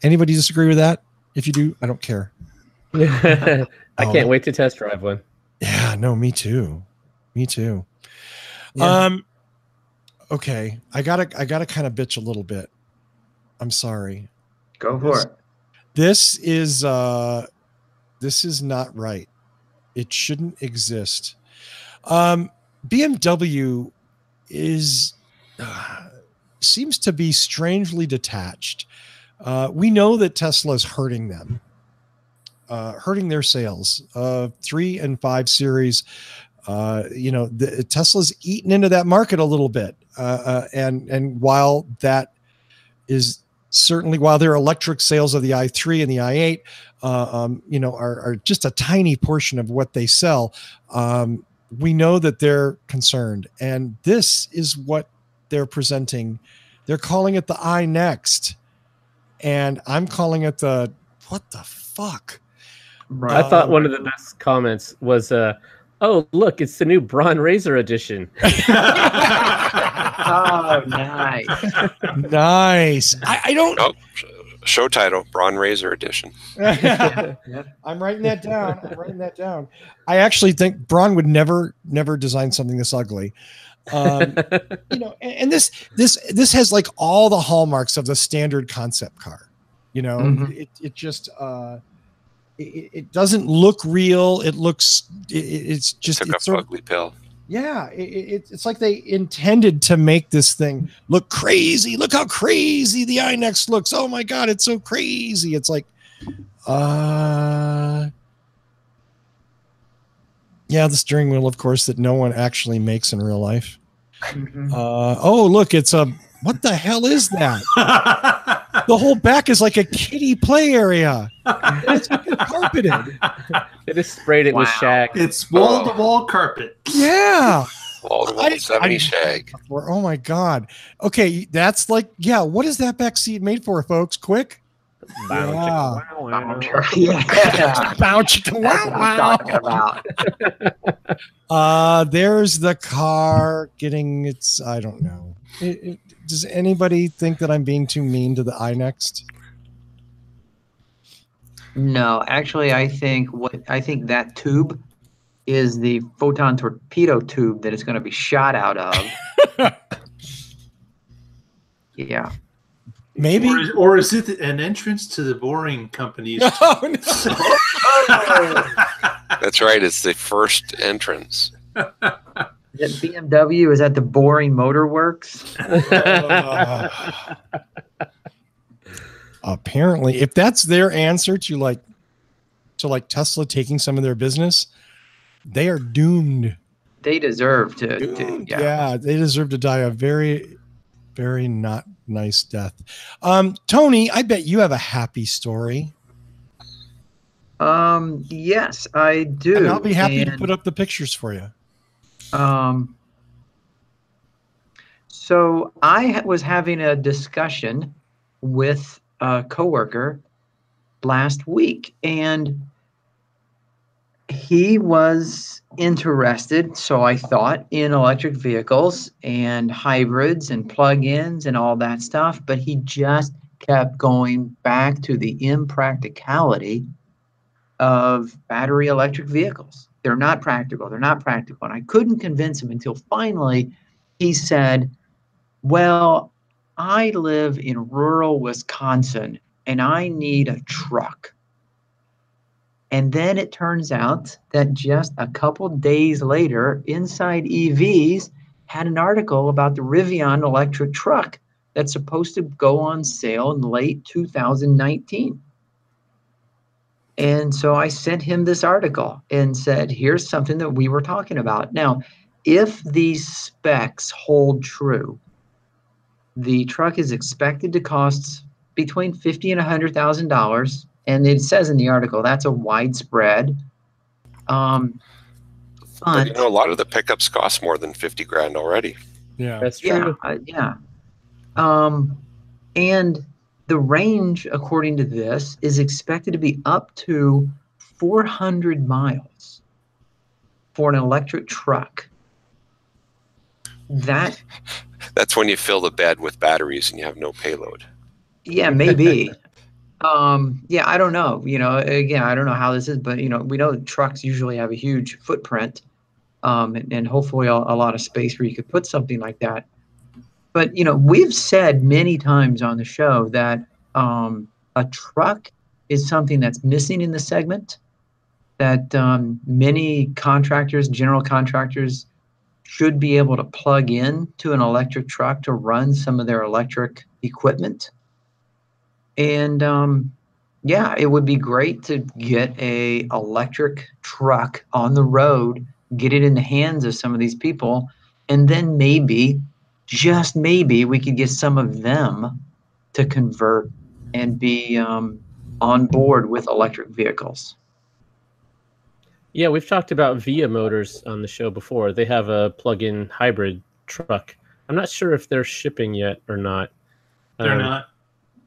Speaker 1: Anybody disagree with that? If you do, I don't care.
Speaker 4: I can't wait to test drive one.
Speaker 1: Yeah, no, me too.
Speaker 2: Yeah.
Speaker 1: Okay, I gotta kind of bitch a little bit. I'm sorry.
Speaker 2: Go for it.
Speaker 1: This is not right. It shouldn't exist. BMW is seems to be strangely detached. We know that Tesla is hurting them, hurting their sales. 3 and 5 Series. Tesla's eaten into that market a little bit, and while that is certainly, while their electric sales of the i3 and the i8, are just a tiny portion of what they sell. We know that they're concerned, and this is what they're presenting. They're calling it the iNext, and I'm calling it the what the fuck.
Speaker 2: Right.
Speaker 4: I thought one of the best comments was, "Oh, look, it's the new Braun Razor edition."
Speaker 2: Oh, nice.
Speaker 1: Nice. I don't.
Speaker 5: Oh, show title: Braun Razor Edition.
Speaker 1: I'm writing that down. I actually think Braun would never design something this ugly. And this has like all the hallmarks of the standard concept car. It just it doesn't look real. It looks it's just
Speaker 5: Took
Speaker 1: it's
Speaker 5: a
Speaker 1: sort
Speaker 5: ugly pill.
Speaker 1: Yeah, it's like they intended to make this thing look crazy. Look how crazy the iNext looks. Oh my God, it's so crazy. It's like, yeah, the steering wheel, of course, that no one actually makes in real life.
Speaker 2: Mhm.
Speaker 1: Oh, look, it's what the hell is that? The whole back is like a kiddie play area. It's carpeted.
Speaker 4: They just sprayed it with
Speaker 2: Wow.
Speaker 4: shag.
Speaker 3: It's wall-to-wall carpet.
Speaker 1: Yeah.
Speaker 5: Wall-to-wall 70 shag.
Speaker 1: Oh my God. Okay, that's like, yeah. What is that back seat made for, folks? Quick.
Speaker 4: Bow,
Speaker 1: Yeah.
Speaker 4: chicka, wow, wow.
Speaker 2: Yeah.
Speaker 1: Bow, chicka,
Speaker 2: That's
Speaker 1: wow,
Speaker 2: what I'm talking
Speaker 1: wow.
Speaker 2: about.
Speaker 1: There's the car getting its. I don't know. Does anybody think that I'm being too mean to the iNext?
Speaker 2: No, actually, I think that tube is the photon torpedo tube that it's going to be shot out of. Yeah.
Speaker 1: Maybe.
Speaker 3: Or is it an entrance to the boring companies?
Speaker 1: Oh, no.
Speaker 5: That's right. It's the first entrance.
Speaker 2: Is it BMW? Is that the boring motorworks?
Speaker 1: Apparently, if that's their answer to Tesla taking some of their business, they are doomed.
Speaker 2: They deserve to
Speaker 1: Doomed.
Speaker 2: yeah.
Speaker 1: Yeah, they deserve to die a very, very not nice death. Tony, I bet you have a happy story.
Speaker 2: Yes, I do.
Speaker 1: And I'll be happy to put up the pictures for you.
Speaker 2: So I was having a discussion with a coworker last week, and he was interested, so I thought, in electric vehicles and hybrids and plug-ins and all that stuff, but he just kept going back to the impracticality of battery electric vehicles. They're not practical. They're not practical. And I couldn't convince him until finally he said, well, I live in rural Wisconsin and I need a truck. And then it turns out that just a couple days later, Inside EVs had an article about the Rivian electric truck that's supposed to go on sale in late 2019. And so I sent him this article and said, here's something that we were talking about. Now, if these specs hold true, the truck is expected to cost between $50,000 and $100,000. And it says in the article, that's a widespread.
Speaker 5: But you know, a lot of the pickups cost more than 50 grand already.
Speaker 1: Yeah,
Speaker 4: That's true.
Speaker 2: Yeah. And the range, according to this, is expected to be up to 400 miles for an electric truck.
Speaker 5: That's when you fill the bed with batteries and you have no payload.
Speaker 2: Yeah, maybe. Yeah, I don't know. Again, I don't know how this is, but we know that trucks usually have a huge footprint. and hopefully a lot of space where you could put something like that. But, you know, we've said many times on the show that a truck is something that's missing in the segment, that many contractors, general contractors, should be able to plug in to an electric truck to run some of their electric equipment. And yeah, it would be great to get a electric truck on the road, get it in the hands of some of these people, and then maybe, just maybe, we could get some of them to convert and be on board with electric vehicles.
Speaker 4: Yeah, we've talked about Via Motors on the show before. They have a plug-in hybrid truck. I'm not sure if they're shipping yet or not.
Speaker 3: They're not.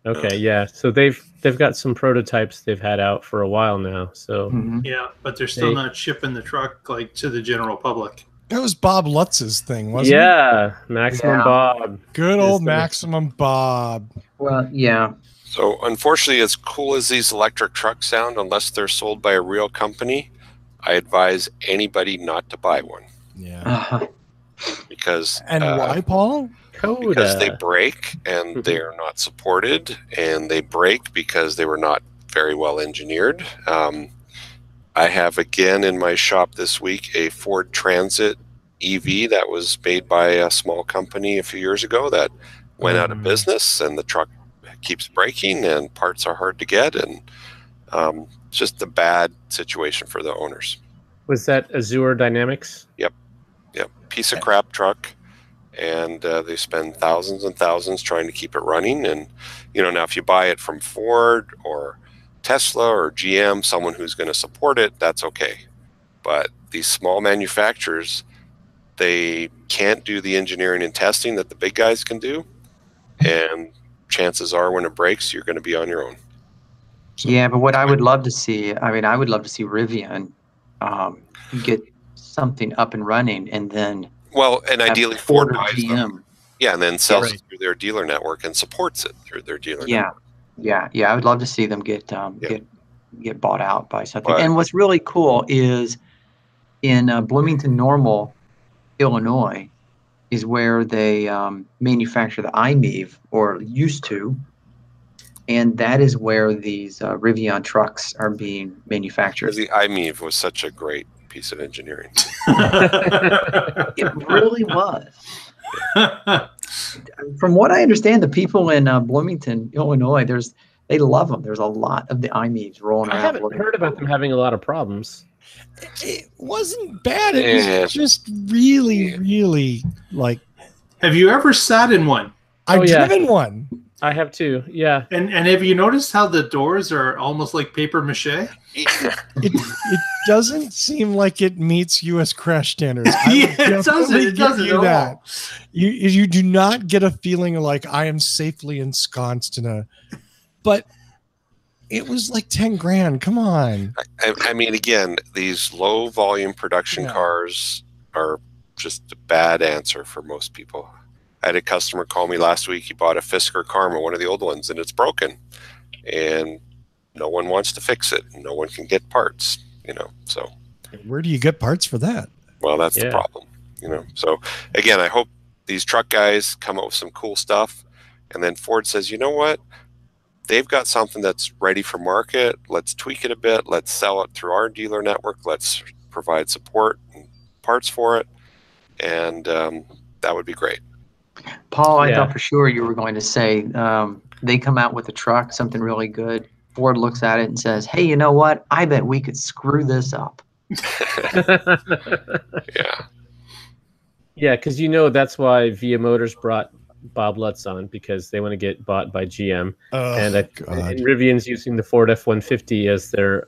Speaker 4: Okay, yeah. So they've got some prototypes they've had out for a while now. So
Speaker 3: Yeah, but they're still not shipping the truck like to the general public.
Speaker 1: That was Bob Lutz's thing, wasn't it?
Speaker 4: Yeah, Maximum Bob.
Speaker 1: Good old Maximum Bob.
Speaker 2: Well, yeah.
Speaker 5: So unfortunately, as cool as these electric trucks sound, unless they're sold by a real company, I advise anybody not to buy one.
Speaker 1: Yeah.
Speaker 5: Because
Speaker 1: why, Paul?
Speaker 5: Because they break and they are not supported, and they break because they were not very well engineered. I have again in my shop this week a Ford Transit EV that was made by a small company a few years ago that went out of business, and the truck keeps breaking and parts are hard to get, and it's just a bad situation for the owners.
Speaker 4: Was that Azure Dynamics?
Speaker 5: Yep. Piece of crap truck. And they spend thousands and thousands trying to keep it running. And, you know, now if you buy it from Ford or Tesla or GM, someone who's going to support it, that's okay. But these small manufacturers, they can't do the engineering and testing that the big guys can do. And chances are when it breaks, you're going to be on your own.
Speaker 2: Yeah, but what I would love to see, I would love to see Rivian get something up and running, and then
Speaker 5: and ideally Ford buys
Speaker 2: GM.
Speaker 5: them. Yeah, and then sells it through their dealer network and supports it through their dealer network.
Speaker 2: Yeah. I would love to see them get bought out by something. And what's really cool is in Bloomington Normal, Illinois, is where they manufacture the iMev, or used to, and that is where these Rivian trucks are being manufactured.
Speaker 5: The iMev was such a great piece of engineering.
Speaker 2: It really was. From what I understand, the people in Bloomington, Illinois, they love them. There's a lot of the iMevs rolling around.
Speaker 4: I haven't heard about them having a lot of problems.
Speaker 1: It wasn't bad. It was just really, really like.
Speaker 3: Have you ever sat in one?
Speaker 1: I've driven one.
Speaker 4: I have too. Yeah.
Speaker 3: And have you noticed how the doors are almost like paper mache?
Speaker 1: It doesn't seem like it meets U.S. crash standards.
Speaker 3: It doesn't. It doesn't at all.
Speaker 1: You do not get a feeling like I am safely ensconced in a. But it was like 10 grand. Come on.
Speaker 5: I mean, again, these low volume production cars are just a bad answer for most people. I had a customer call me last week. He bought a Fisker Karma, one of the old ones, and it's broken. And no one wants to fix it. No one can get parts, you know. So
Speaker 1: where do you get parts for that?
Speaker 5: Well, that's the problem, you know. So again, I hope these truck guys come up with some cool stuff, and then Ford says, you know what? They've got something that's ready for market. Let's tweak it a bit. Let's sell it through our dealer network. Let's provide support and parts for it, and that would be great.
Speaker 2: Paul, I thought for sure you were going to say they come out with a truck, something really good. Ford looks at it and says, hey, you know what? I bet we could screw this up.
Speaker 4: Yeah, because that's why Via Motors brought Bob Lutz on, because they want to get bought by GM. And Rivian's using the Ford F-150 as their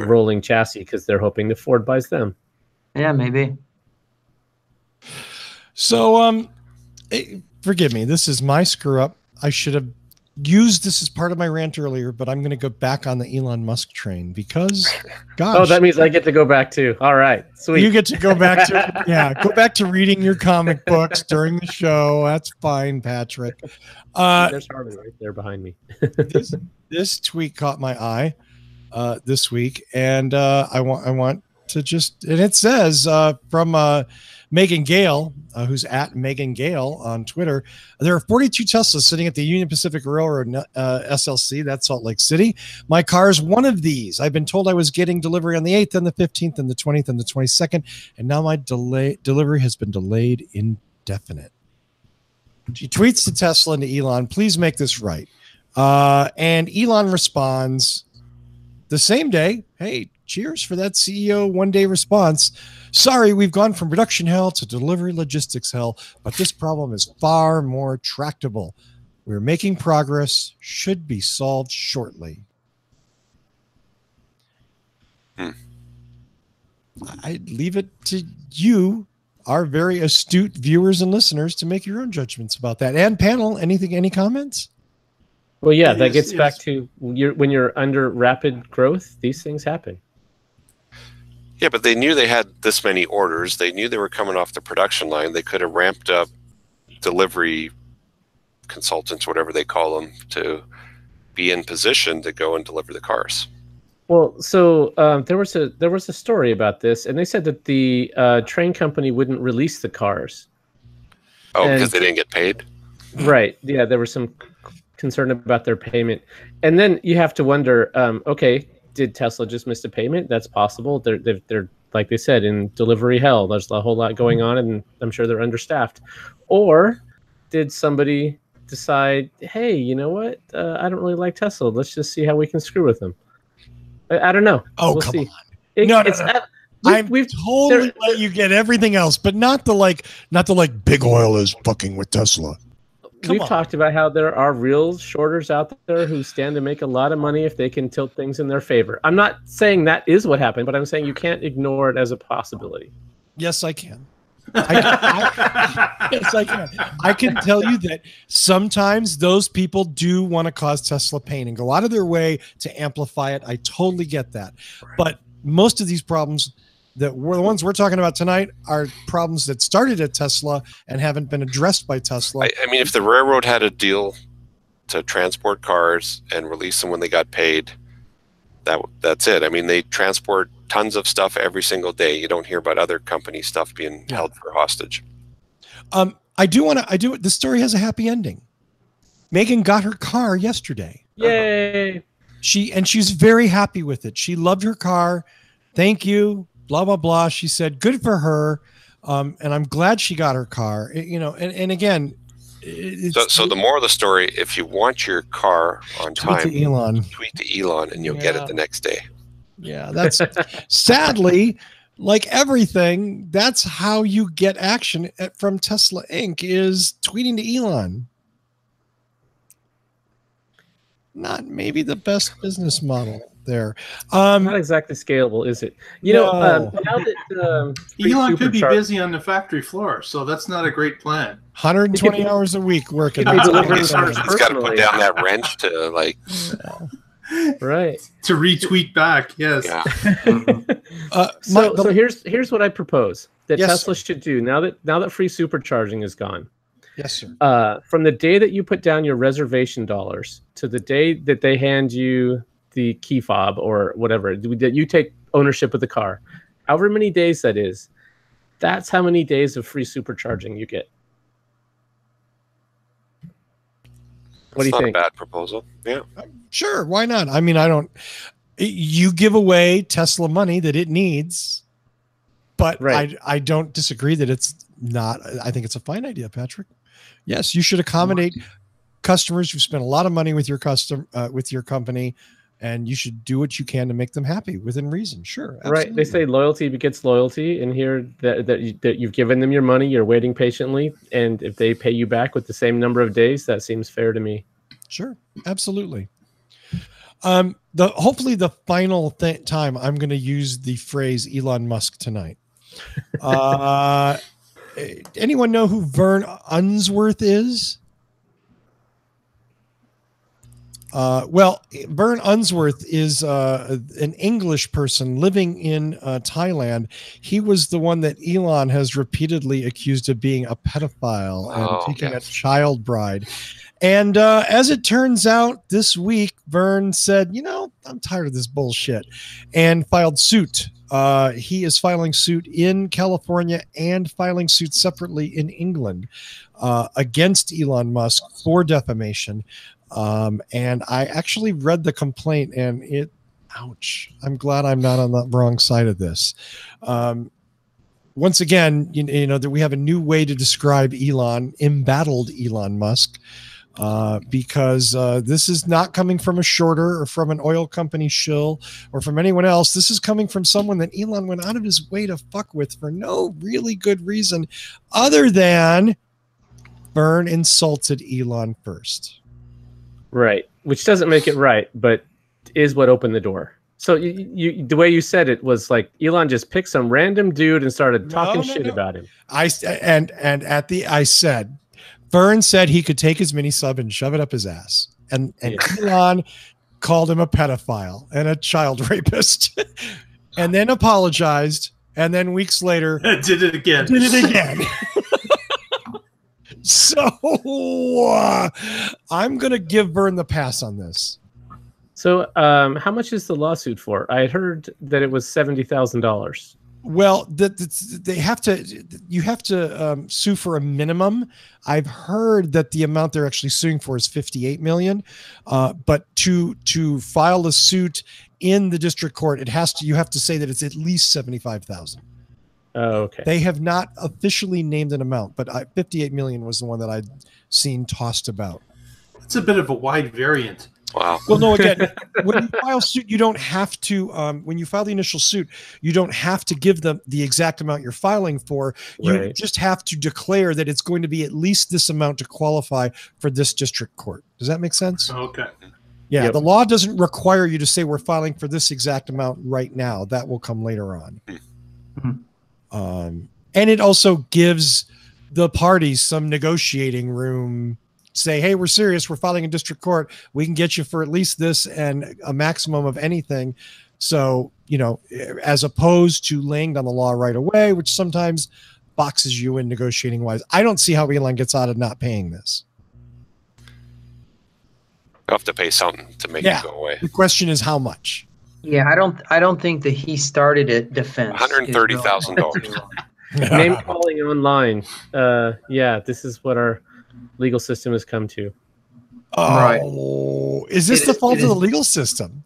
Speaker 4: rolling chassis because they're hoping the Ford buys them.
Speaker 2: Yeah, maybe.
Speaker 1: So, forgive me. This is my screw up. I should have used this as part of my rant earlier, but I'm going to go back on the Elon Musk train because, gosh.
Speaker 4: Oh, that means I get to go back too. All right, sweet.
Speaker 1: You get to go back to go back to reading your comic books during the show. That's fine, Patrick.
Speaker 4: There's Harmon right there behind me.
Speaker 1: this tweet caught my eye this week, and I want to just, and it says from Megan Gale, who's at Megan Gale on Twitter, there are 42 Teslas sitting at the Union Pacific Railroad SLC, that's Salt Lake City. My car is one of these. I've been told I was getting delivery on the 8th and the 15th and the 20th and the 22nd, and now my delivery has been delayed indefinite. She tweets to Tesla and to Elon, please make this right. And Elon responds the same day, hey, cheers for that CEO one-day response. Sorry, we've gone from production hell to delivery logistics hell, but this problem is far more tractable. We're making progress, should be solved shortly. I leave it to you, our very astute viewers and listeners, to make your own judgments about that. And panel, any comments?
Speaker 4: Well, yeah, that gets back to when you're under rapid growth, these things happen.
Speaker 5: Yeah, but they knew they had this many orders. They knew they were coming off the production line. They could have ramped up delivery consultants, whatever they call them, to be in position to go and deliver the cars.
Speaker 4: Well, so there was a story about this, and they said that the train company wouldn't release the cars.
Speaker 5: Oh, because they didn't get paid?
Speaker 4: Right. Yeah, there was some concern about their payment. And then you have to wonder, okay, did Tesla just miss a payment? That's possible. They're like they said, in delivery hell. There's a whole lot going on, and I'm sure they're understaffed. Or did somebody decide, hey, you know what? I don't really like Tesla. Let's just see how we can screw with them. I don't know.
Speaker 1: Oh,
Speaker 4: we'll
Speaker 1: come
Speaker 4: see.
Speaker 1: on. No. We've totally let you get everything else, but not the like big oil is fucking with Tesla.
Speaker 4: We've talked about how there are real shorters out there who stand to make a lot of money if they can tilt things in their favor. I'm not saying that is what happened, but I'm saying you can't ignore it as a possibility.
Speaker 1: Yes, I can. Yes, I can. I can tell you that sometimes those people do want to cause Tesla pain and go out of their way to amplify it. I totally get that. Right. But most of these problems that the ones we're talking about tonight are problems that started at Tesla and haven't been addressed by Tesla.
Speaker 5: I mean, if the railroad had a deal to transport cars and release them when they got paid, that's it. I mean, they transport tons of stuff every single day. You don't hear about other company stuff being held for hostage. The story has a happy ending. Megan got her car yesterday.
Speaker 4: Yay.
Speaker 1: She's very happy with it. She loved her car. Thank you. Blah, blah, blah. She said, good for her. And I'm glad she got her car, and again,
Speaker 5: so the moral of the story, if you want your car on time,
Speaker 1: tweet
Speaker 5: to Elon and you'll get it the next day.
Speaker 1: Yeah, that's sadly, like everything, that's how you get action from Tesla Inc. is tweeting to Elon. Not maybe the best business model there.
Speaker 4: Not exactly scalable, is it? Now that
Speaker 3: Elon could be busy on the factory floor, so that's not a great plan.
Speaker 1: 120 hours a week working.
Speaker 5: He's got to put down that wrench to
Speaker 4: right
Speaker 3: to retweet back. Yes.
Speaker 5: Yeah.
Speaker 4: So here's what I propose that Tesla should do now that free supercharging is gone.
Speaker 1: Yes, sir.
Speaker 4: From the day that you put down your reservation dollars to the day that they hand you the key fob or whatever, that you take ownership of the car, however many days that is, that's how many days of free supercharging you get. What do you think?
Speaker 5: Not a bad proposal. Yeah.
Speaker 1: Sure. Why not? I mean, you give away Tesla money that it needs, but I don't disagree that it's not. I think it's a fine idea, Patrick. Yes, you should accommodate customers who spend a lot of money with your company, and you should do what you can to make them happy within reason. Sure. Absolutely. Right.
Speaker 4: They say loyalty begets loyalty, and here that you've given them your money, you're waiting patiently, and if they pay you back with the same number of days, that seems fair to me.
Speaker 1: Sure. Absolutely. Hopefully the final time I'm going to use the phrase Elon Musk tonight. Anyone know who Vern Unsworth is? Vern Unsworth is an English person living in Thailand. He was the one that Elon has repeatedly accused of being a pedophile and taking a child bride. And as it turns out, this week, Vern said, I'm tired of this bullshit, and filed suit. He is filing suit in California and filing suit separately in England against Elon Musk for defamation. And I actually read the complaint, and ouch. I'm glad I'm not on the wrong side of this. Once again, that we have a new way to describe embattled Elon Musk. Because this is not coming from a shorter or from an oil company shill or from anyone else. This is coming from someone that Elon went out of his way to fuck with for no really good reason other than Vern insulted Elon first.
Speaker 4: Right, which doesn't make it right, but is what opened the door. So the way you said it was like Elon just picked some random dude and started talking shit about him.
Speaker 1: I said, Vern said he could take his mini sub and shove it up his ass. And Elon called him a pedophile and a child rapist and then apologized. And then weeks later,
Speaker 3: did it again.
Speaker 1: So I'm going to give Vern the pass on this.
Speaker 4: So how much is the lawsuit for? I had heard that it was $70,000.
Speaker 1: Well, you have to sue for a minimum. I've heard that the amount they're actually suing for is $58 million. But to file a suit in the district court, you have to say that it's at least $75,000.
Speaker 4: Oh, okay.
Speaker 1: They have not officially named an amount, but $58 million was the one that I'd seen tossed about.
Speaker 3: It's a bit of a wide variant.
Speaker 5: Wow.
Speaker 1: Well, no, again, when you file suit, you don't have to, when you file the initial suit, you don't have to give them the exact amount you're filing for. You just have to declare that it's going to be at least this amount to qualify for this district court. Does that make sense?
Speaker 3: Okay.
Speaker 1: Yeah, the law doesn't require you to say we're filing for this exact amount right now. That will come later on. And it also gives the parties some negotiating room. Say, hey, we're serious. We're filing in district court. We can get you for at least this and a maximum of anything. So, as opposed to laying down the law right away, which sometimes boxes you in negotiating wise. I don't see how Elon gets out of not paying this.
Speaker 5: You have to pay something to make it go away.
Speaker 1: The question is how much?
Speaker 2: Yeah, I don't think that he started at defense.
Speaker 5: $130,000.
Speaker 4: Name calling online. This is what our legal system has come to.
Speaker 1: Oh, is this the fault of the legal system?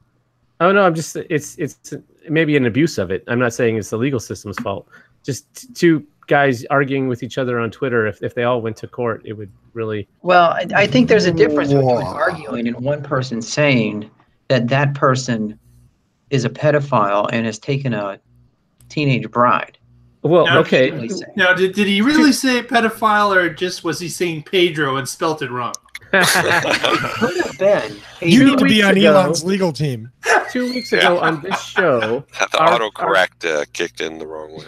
Speaker 4: Oh no, it's maybe an abuse of it. I'm not saying it's the legal system's fault. Just two guys arguing with each other on Twitter. If they all went to court, it would really.
Speaker 2: Well, I think there's a difference between arguing and one person saying that person is a pedophile and has taken a teenage bride.
Speaker 4: Well,
Speaker 3: now,
Speaker 4: okay.
Speaker 3: Now, did he really say pedophile, or just was he saying Pedro and spelt it wrong?
Speaker 2: Could have been.
Speaker 1: You need to be on Elon's legal team.
Speaker 4: 2 weeks ago on this show,
Speaker 5: the autocorrect kicked in the wrong way.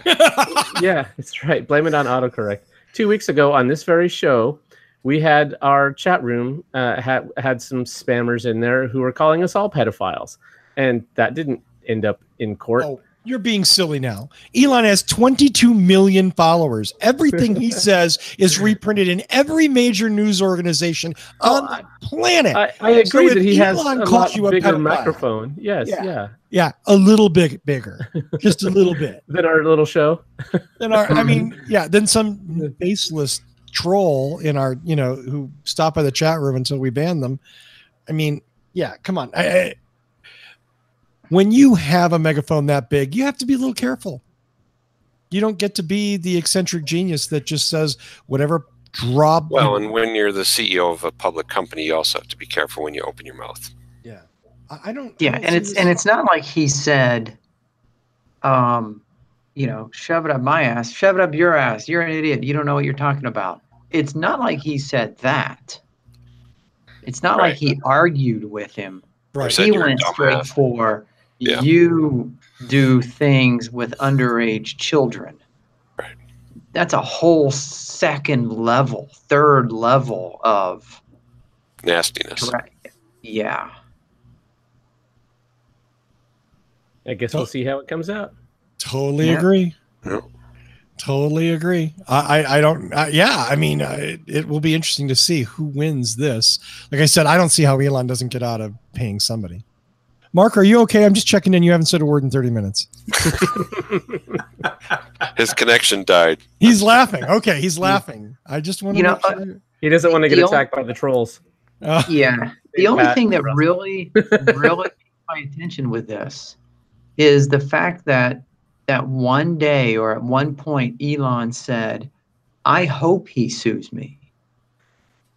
Speaker 4: Yeah, that's right. Blame it on autocorrect. 2 weeks ago on this very show, we had our chat room had some spammers in there who were calling us all pedophiles, and that didn't end up in court.
Speaker 1: Oh, you're being silly now. Elon has 22 million followers. Everything he says is reprinted in every major news organization on the planet.
Speaker 4: I agree that he has a lot bigger
Speaker 1: pedophile
Speaker 4: microphone. Yes,
Speaker 1: yeah, a little bit bigger, just a little bit
Speaker 4: than our little show.
Speaker 1: Than some baseless troll in our, who stop by the chat room until we ban them. I mean, yeah, come on. When you have a megaphone that big, you have to be a little careful. You don't get to be the eccentric genius that just says whatever drop.
Speaker 5: Well, and when you're the CEO of a public company, you also have to be careful when you open your mouth.
Speaker 1: Yeah, I don't.
Speaker 2: Yeah, it's not like he said, shove it up my ass, shove it up your ass. You're an idiot. You don't know what you're talking about. It's not like he said that. It's not like he argued with him.
Speaker 1: Right.
Speaker 2: He went straight for. Yeah. You do things with underage children.
Speaker 5: Right.
Speaker 2: That's a whole third level of
Speaker 5: nastiness.
Speaker 2: Right. Yeah.
Speaker 4: I guess we'll see how it comes out.
Speaker 1: Totally agree.
Speaker 5: Yeah.
Speaker 1: Totally agree. I don't. Yeah, I mean, it will be interesting to see who wins this. Like I said, I don't see how Elon doesn't get out of paying somebody. Mark, are you okay? I'm just checking in. You haven't said a word in 30 minutes.
Speaker 5: His connection died.
Speaker 1: He's laughing. Okay, he's laughing. I just want to make sure.
Speaker 4: He doesn't want to get attacked by the trolls.
Speaker 2: Yeah. The only thing that really piqued my attention with this is the fact that one day or at one point Elon said, I hope he sues me.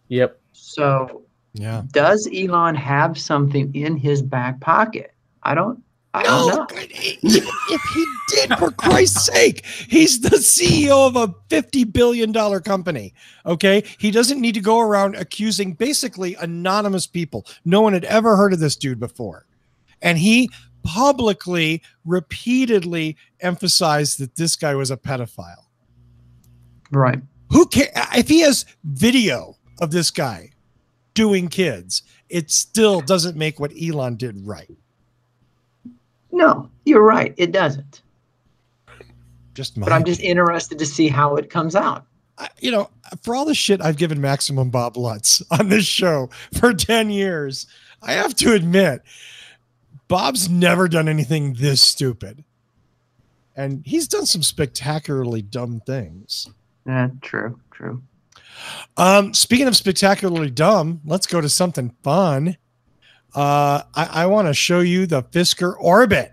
Speaker 4: Yep.
Speaker 2: So
Speaker 1: Yeah.
Speaker 2: does Elon have something in his back pocket? I don't know.
Speaker 1: If he did, for Christ's sake, he's the CEO of a $50 billion company. Okay. He doesn't need to go around accusing basically anonymous people. No one had ever heard of this dude before. And he publicly, repeatedly emphasized that this guy was a pedophile.
Speaker 2: Right.
Speaker 1: Who cares if he has video of this guy doing kids? It still doesn't make what Elon did right.
Speaker 2: No, you're right. It doesn't.
Speaker 1: But
Speaker 2: I'm just interested to see how it comes out.
Speaker 1: For all the shit I've given Maximum Bob Lutz on this show for 10 years, I have to admit, Bob's never done anything this stupid. And he's done some spectacularly dumb things.
Speaker 2: True.
Speaker 1: Speaking of spectacularly dumb, let's go to something fun. I want to show you the Fisker Orbit.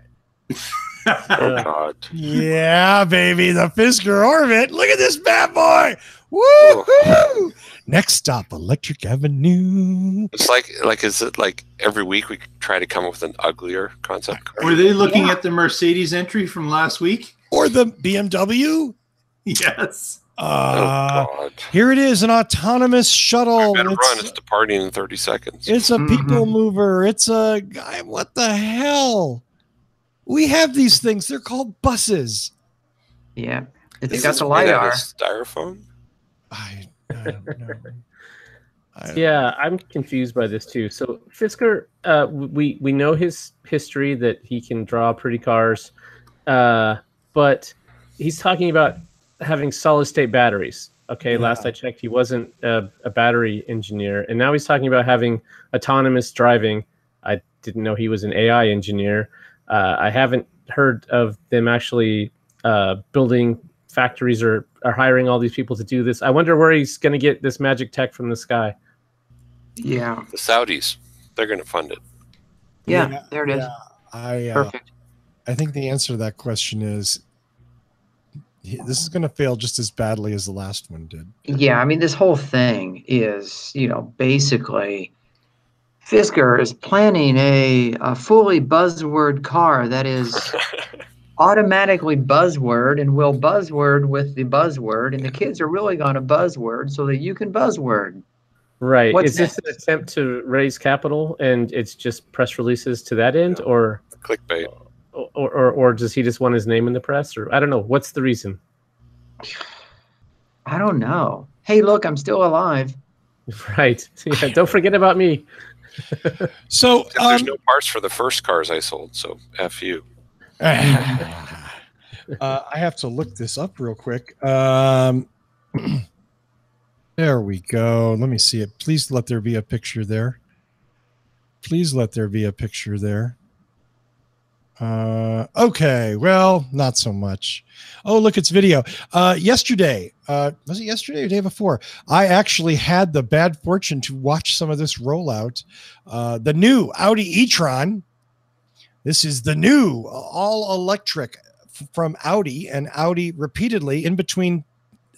Speaker 5: Oh, God.
Speaker 1: Yeah, baby, the Fisker Orbit. Look at this bad boy. Woo-hoo! Next stop, Electric Avenue.
Speaker 5: It's like, is it like every week we try to come up with an uglier concept car?
Speaker 3: Were they looking at the Mercedes entry from last week?
Speaker 1: Or the BMW?
Speaker 3: Yes.
Speaker 5: Oh, God.
Speaker 1: Here it is, an autonomous shuttle.
Speaker 5: Better run. It's departing in 30 seconds.
Speaker 1: It's a people mover. It's a guy. What the hell? We have these things. They're called buses.
Speaker 2: Yeah.
Speaker 5: It's
Speaker 2: got the LiDAR.
Speaker 5: Styrofoam?
Speaker 1: I don't know.
Speaker 4: Yeah, I'm confused by this too. So Fisker, we know his history that he can draw pretty cars, but he's talking about having solid state batteries. Okay, last I checked, he wasn't a battery engineer, and now he's talking about having autonomous driving. I didn't know he was an AI engineer. I haven't heard of them actually building factories or hiring all these people to do this. I wonder where he's going to get this magic tech from the sky.
Speaker 2: Yeah.
Speaker 5: The Saudis. They're going to fund it.
Speaker 2: Yeah, there it is.
Speaker 1: Perfect. I think the answer to that question is this is going to fail just as badly as the last one did.
Speaker 2: Yeah, I mean, this whole thing is, basically Fisker is planning a fully buzzword car that is automatically buzzword and will buzzword with the buzzword, and the kids are really going to buzzword so that you can buzzword.
Speaker 4: Right. Is this an attempt to raise capital and it's just press releases to that end, or
Speaker 5: clickbait?
Speaker 4: Or does he just want his name in the press? Or I don't know. What's the reason?
Speaker 2: I don't know. Hey, look, I'm still alive.
Speaker 4: Right. Yeah, don't forget about me.
Speaker 1: So
Speaker 5: there's no parts for the first cars I sold, so F you.
Speaker 1: I have to look this up real quick. There we go. Let me see it. Please let there be a picture there. Please let there be a picture there. Okay, well, not so much. Oh, look, it's video. Yesterday, was it yesterday or the day before? I actually had the bad fortune to watch some of this rollout. The new Audi e-tron. This is the new all-electric from Audi, and Audi repeatedly, in between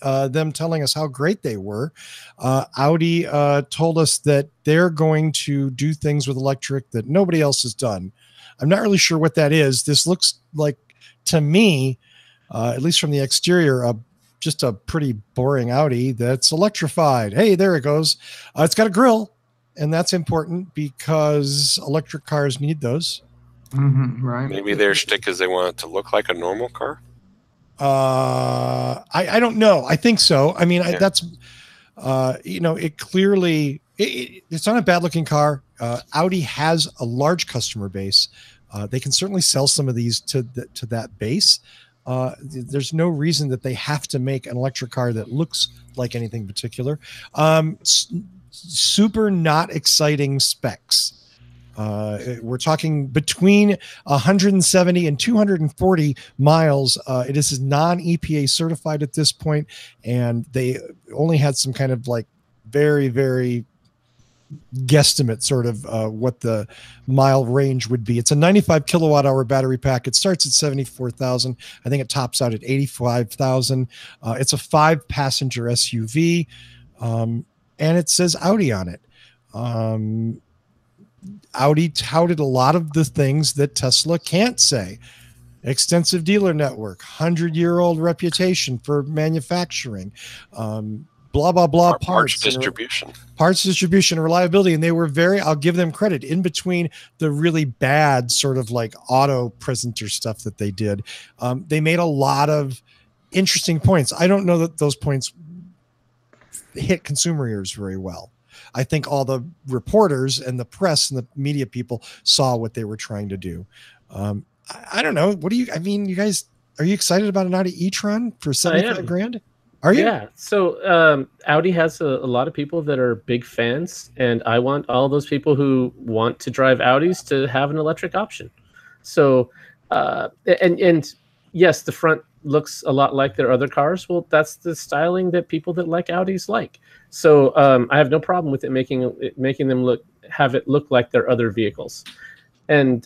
Speaker 1: them telling us how great they were, Audi told us that they're going to do things with electric that nobody else has done. I'm not really sure what that is. This looks like, to me, at least from the exterior, just a pretty boring Audi that's electrified. Hey, there it goes. It's got a grille, and that's important because electric cars need those.
Speaker 2: Right.
Speaker 5: Maybe their shtick is they want it to look like a normal car.
Speaker 1: I don't know. I think so. I mean, that's it clearly it's not a bad looking car. Audi has a large customer base. They can certainly sell some of these to that base. There's no reason that they have to make an electric car that looks like anything particular. Super not exciting specs. We're talking between 170 and 240 miles. It is non-EPA certified at this point, and they only had some kind of like very, very guesstimate sort of what the mile range would be. It's a 95 kilowatt hour battery pack. It starts at 74,000. I think it tops out at 85,000. It's a 5-passenger SUV, and it says Audi on it. Audi touted a lot of the things that Tesla can't say. Extensive dealer network, 100-year-old reputation for manufacturing, blah, blah, blah, parts distribution and reliability. And they were I'll give them credit, in between the really bad sort of like auto presenter stuff that they did. They made a lot of interesting points. I don't know that those points hit consumer ears very well. I think all the reporters and the press and the media people saw what they were trying to do. I don't know. You guys, are you excited about an Audi e-tron for 75 grand? Are you?
Speaker 4: Yeah. So Audi has a lot of people that are big fans, and I want all those people who want to drive Audis to have an electric option. So, and yes, the front looks a lot like their other cars. Well, that's the styling that people that like Audis like. So I have no problem with it making them have it look like their other vehicles. And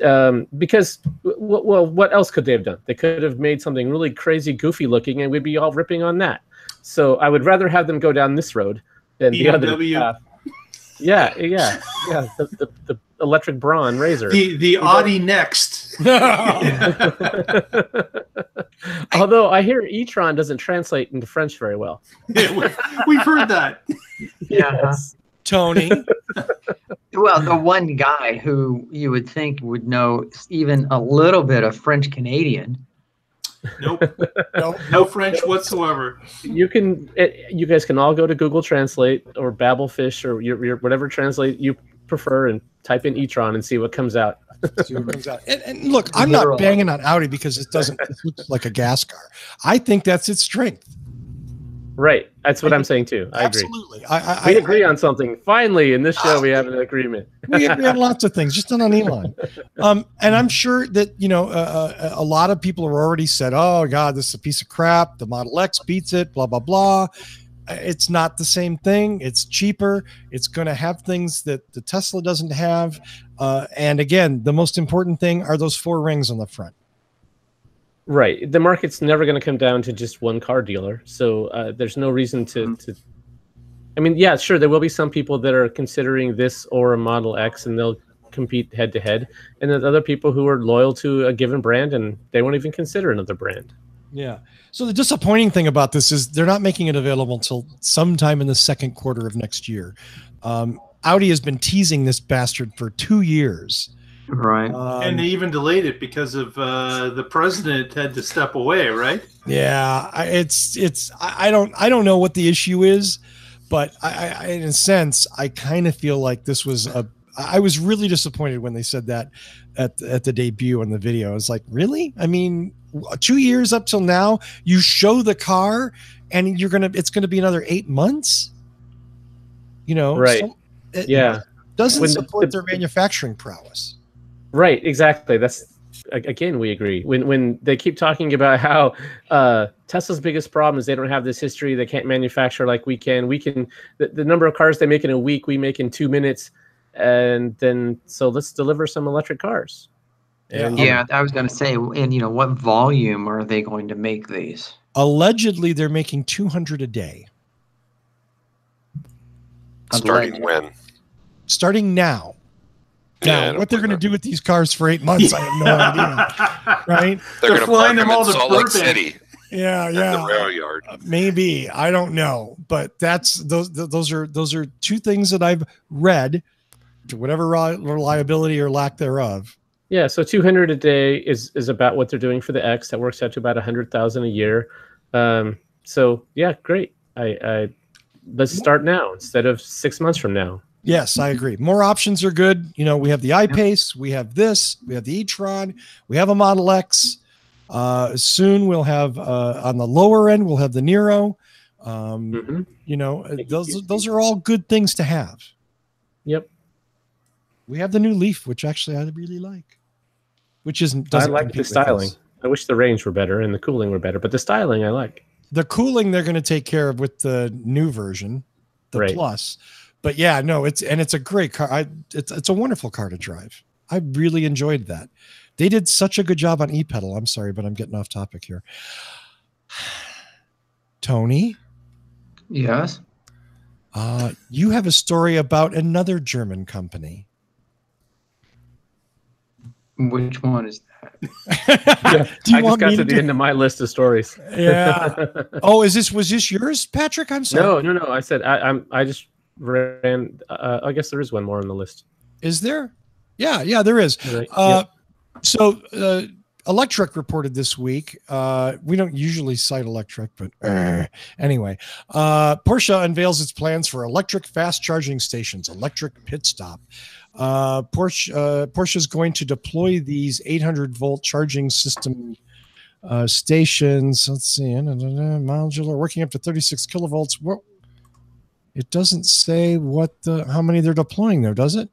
Speaker 4: because, well, what else could they have done? They could have made something really crazy, goofy looking, and we'd be all ripping on that. So I would rather have them go down this road than the other path. Yeah. The electric Braun Razor.
Speaker 3: The Audi next.
Speaker 4: Although I hear e-tron doesn't translate into French very well.
Speaker 3: Yeah, we've heard that.
Speaker 2: Yes.
Speaker 1: Tony.
Speaker 2: Well, the one guy who you would think would know even a little bit of French Canadian.
Speaker 3: Nope. No French whatsoever.
Speaker 4: You guys can all go to Google Translate or Babelfish or your whatever translate you prefer and type in e-tron and see what comes out.
Speaker 1: And look, I'm not banging on Audi because it looks like a gas car. I think that's its strength.
Speaker 4: Right. That's what I'm saying too. I
Speaker 1: Absolutely.
Speaker 4: agree. We agree on something. Finally, in this show, we have an agreement.
Speaker 1: we agree on lots of things, just not on Elon. And I'm sure that, a lot of people have already said, oh, God, this is a piece of crap. The Model X beats it, blah, blah, blah. It's not the same thing. It's cheaper. It's going to have things that the Tesla doesn't have. And again, the most important thing are those 4 rings on the front.
Speaker 4: Right. The market's never going to come down to just one car dealer. So there's no reason to. I mean, yeah, sure, there will be some people that are considering this or a Model X, and they'll compete head to head. And then other people who are loyal to a given brand, and they won't even consider another brand.
Speaker 1: Yeah. So the disappointing thing about this is they're not making it available until sometime in the second quarter of next year. Audi has been teasing this bastard for 2 years.
Speaker 2: Right.
Speaker 3: And they even delayed it because of the president had to step away, right?
Speaker 1: Yeah, I don't know what the issue is, but I in a sense, I kind of feel like this was I was really disappointed when they said that at the debut on the video. I was like, really? I mean, 2 years up till now, you show the car and it's gonna be another 8 months.
Speaker 4: Right?
Speaker 1: So
Speaker 4: yeah,
Speaker 1: doesn't support their manufacturing prowess.
Speaker 4: Right, exactly. That's, again, we agree. When they keep talking about how Tesla's biggest problem is they don't have this history, they can't manufacture like we can. The number of cars they make in a week, we make in 2 minutes, and then so let's deliver some electric cars. And,
Speaker 2: yeah, I was going to say, and what volume are they going to make these?
Speaker 1: Allegedly, they're making 200 a day.
Speaker 5: Starting when?
Speaker 1: Starting now. Now, what they're going to do with these cars for 8 months, I have no idea. Right?
Speaker 5: They're going to
Speaker 3: flying
Speaker 5: park
Speaker 3: them all
Speaker 5: in
Speaker 3: to
Speaker 5: Salt Lake
Speaker 3: Burbank.
Speaker 5: City.
Speaker 1: Yeah.
Speaker 5: The rail yard.
Speaker 1: Maybe, I don't know, but those are 2 things that I've read, to whatever reliability or lack thereof.
Speaker 4: Yeah, so 200 a day is about what they're doing for the X. That works out to about 100,000 a year. So yeah, great. Let's start now instead of 6 months from now.
Speaker 1: Yes, I agree. More options are good. We have the I-Pace, we have this, we have the e-tron, we have a Model X. Soon we'll have on the lower end, we'll have the Nero. You know, those are all good things to have.
Speaker 4: Yep.
Speaker 1: We have the new Leaf, which actually I really like. Which isn't.
Speaker 4: I like the styling. I wish the range were better and the cooling were better, but the styling I like.
Speaker 1: The cooling they're going to take care of with the new version, the Plus. But yeah, no, it's a great car. It's a wonderful car to drive. I really enjoyed that. They did such a good job on e-pedal. I'm sorry, but I'm getting off topic here. Tony?
Speaker 2: Yes?
Speaker 1: You have a story about another German company.
Speaker 2: Which one is that?
Speaker 1: Do you
Speaker 4: I
Speaker 1: want
Speaker 4: just got
Speaker 1: me
Speaker 4: to the end of my list of stories.
Speaker 1: Yeah. Oh, was this yours, Patrick? I'm sorry.
Speaker 4: No. I said I just ran. I guess there is one more on the list.
Speaker 1: Is there? Yeah, there is.
Speaker 4: Right.
Speaker 1: So Electric reported this week. We don't usually cite Electric, but anyway, Porsche unveils its plans for electric fast charging stations, electric pit stop. Porsche is going to deploy these 800-volt charging system stations. Let's see, modular, working up to 36 kilovolts. What? It doesn't say how many they're deploying, though, does it?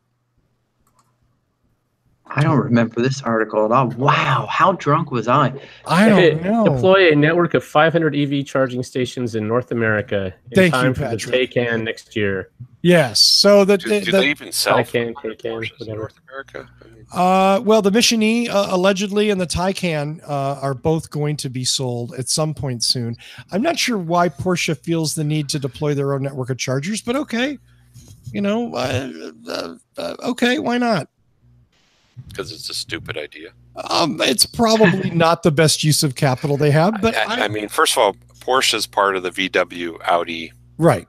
Speaker 2: I don't remember this article at all. Wow, how drunk was I?
Speaker 1: I don't know.
Speaker 4: Deploy a network of 500 EV charging stations in North America in time for the Taycan next year.
Speaker 1: Yes. So
Speaker 5: do they even sell
Speaker 4: Taycan,
Speaker 5: in North America?
Speaker 1: Well, the Mission E allegedly and the Taycan are both going to be sold at some point soon. I'm not sure why Porsche feels the need to deploy their own network of chargers, but okay. You know, okay, why not?
Speaker 5: Because it's a stupid idea.
Speaker 1: It's probably not the best use of capital they have, but
Speaker 5: I mean, first of all, Porsche is part of the VW Audi.
Speaker 1: Right.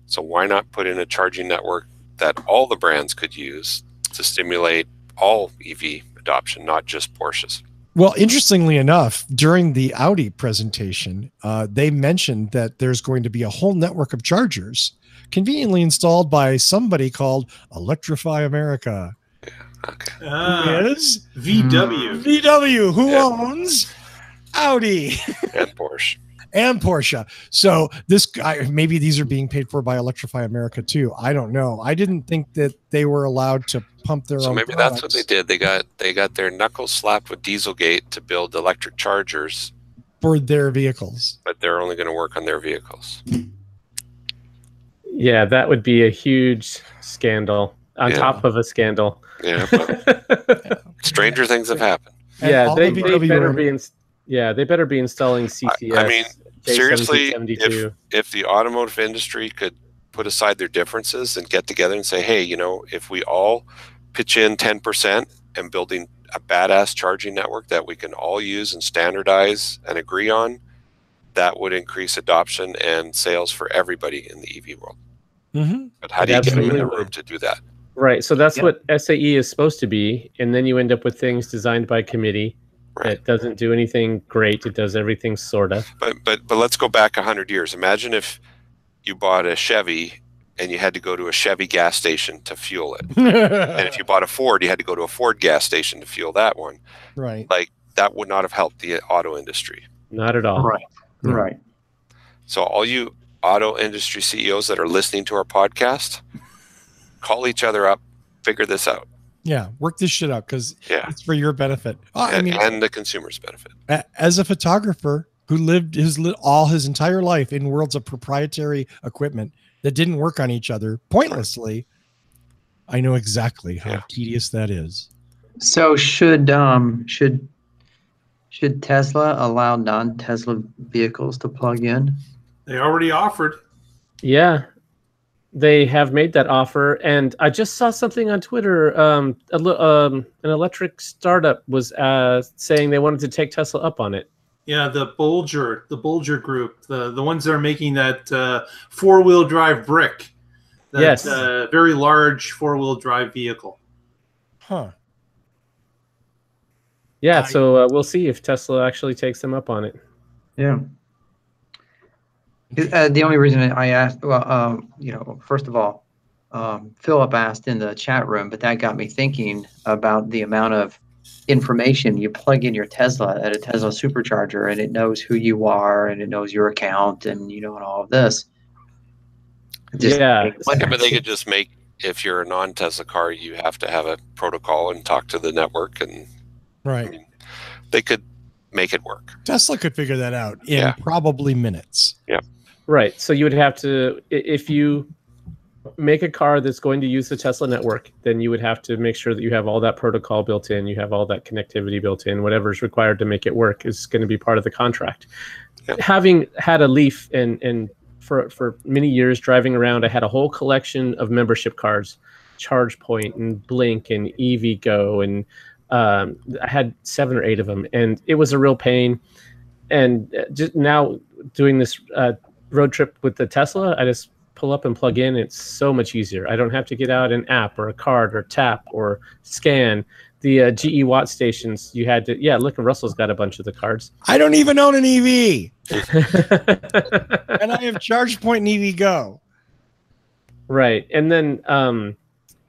Speaker 5: So why not put in a charging network that all the brands could use to stimulate all EV adoption, not just Porsches?
Speaker 1: Well, interestingly enough, during the Audi presentation, they mentioned that there's going to be a whole network of chargers conveniently installed by somebody called Electrify America.
Speaker 5: Okay.
Speaker 1: Who is
Speaker 3: VW.
Speaker 1: VW, who owns Audi
Speaker 5: and Porsche.
Speaker 1: So this guy, maybe these are being paid for by Electrify America too. I don't know. I didn't think that they were allowed to pump their own.
Speaker 5: So maybe
Speaker 1: products.
Speaker 5: that's what they did. They got their knuckles slapped with Dieselgate to build electric chargers
Speaker 1: for their vehicles,
Speaker 5: but they're only going to work on their vehicles.
Speaker 4: Yeah, that would be a huge scandal on top of a scandal.
Speaker 5: Yeah, but stranger things have happened.
Speaker 4: Yeah, they better be installing CCS.
Speaker 5: I mean, seriously, if the automotive industry could put aside their differences and get together and say, hey, you know, if we all pitch in 10% and building a badass charging network that we can all use and standardize and agree on, that would increase adoption and sales for everybody in the EV world.
Speaker 1: Mm-hmm.
Speaker 5: But how do you get them in the room to do that?
Speaker 4: Right. So that's what SAE is supposed to be. And then you end up with things designed by committee that doesn't do anything great. It does everything sort of.
Speaker 5: But let's go back 100 years. Imagine if you bought a Chevy and you had to go to a Chevy gas station to fuel it. And if you bought a Ford, you had to go to a Ford gas station to fuel that one.
Speaker 1: Right.
Speaker 5: Like, that would not have helped the auto industry.
Speaker 4: Not at all.
Speaker 2: Right.
Speaker 5: So all you auto industry CEOs that are listening to our podcast, call each other up, figure this out.
Speaker 1: Yeah, work this shit out because it's for your benefit.
Speaker 5: And the consumer's benefit.
Speaker 1: As a photographer who lived all his entire life in worlds of proprietary equipment that didn't work on each other pointlessly, I know exactly how tedious that is.
Speaker 2: So should Tesla allow non-Tesla vehicles to plug in?
Speaker 3: They already offered.
Speaker 4: Yeah, they have made that offer. And I just saw something on Twitter. An electric startup was saying they wanted to take Tesla up on it.
Speaker 3: Yeah, the Bolger group, the ones that are making that four-wheel drive brick. That very large four-wheel drive vehicle.
Speaker 1: Huh.
Speaker 4: Yeah, so we'll see if Tesla actually takes them up on it.
Speaker 2: Yeah. The only reason I asked, first of all, Philip asked in the chat room, but that got me thinking about the amount of information. You plug in your Tesla at a Tesla supercharger, and it knows who you are, and it knows your account, and and all of this.
Speaker 4: Yeah,
Speaker 5: but they could just make, if you're a non-Tesla car, you have to have a protocol and talk to the network, and
Speaker 1: right.
Speaker 5: I mean, they could make it work.
Speaker 1: Tesla could figure that out in probably minutes.
Speaker 5: Yeah.
Speaker 4: Right. So you would have to, if you make a car that's going to use the Tesla network, then you would have to make sure that you have all that protocol built in, you have all that connectivity built in, whatever's required to make it work is going to be part of the contract. Yep. Having had a Leaf and for many years driving around, I had a whole collection of membership cards, ChargePoint and Blink and EVgo, and I had 7 or 8 of them, and it was a real pain. And just now doing this road trip with the Tesla, I just pull up and plug in. It's so much easier. I don't have to get out an app or a card or tap or scan. The GE Watt stations, you had to, look, Russell's got a bunch of the cards.
Speaker 1: I don't even own an EV. And I have ChargePoint and EVgo.
Speaker 4: Right. And then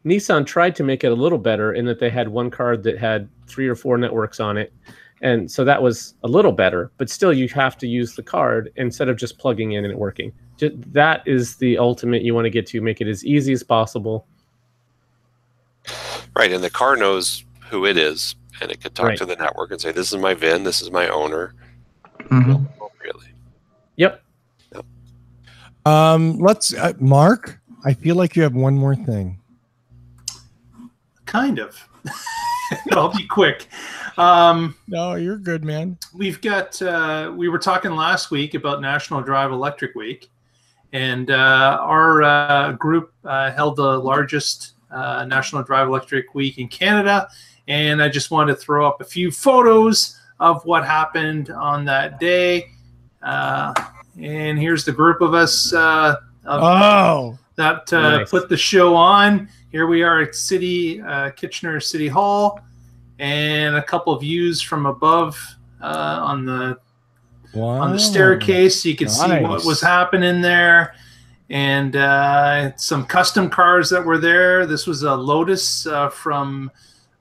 Speaker 4: Nissan tried to make it a little better in that they had one card that had 3 or 4 networks on it. And so that was a little better, but still you have to use the card instead of just plugging in and it working. That is the ultimate you want to get to, make it as easy as possible.
Speaker 5: Right, and the car knows who it is, and it could talk to the network and say, this is my VIN, this is my owner. Appropriately.
Speaker 4: Yep.
Speaker 1: Let's, Mark, I feel like you have one more thing.
Speaker 3: Kind of. I'll be quick.
Speaker 1: No, you're good, man.
Speaker 3: We've got, we were talking last week about National Drive Electric Week, and our group held the largest National Drive Electric Week in Canada, and I just wanted to throw up a few photos of what happened on that day. And here's the group of us that
Speaker 1: nice.
Speaker 3: Put the show on. Here we are at Kitchener City Hall, and a couple of views from above on the staircase, so you can see what was happening there, and some custom cars that were there. This was a Lotus from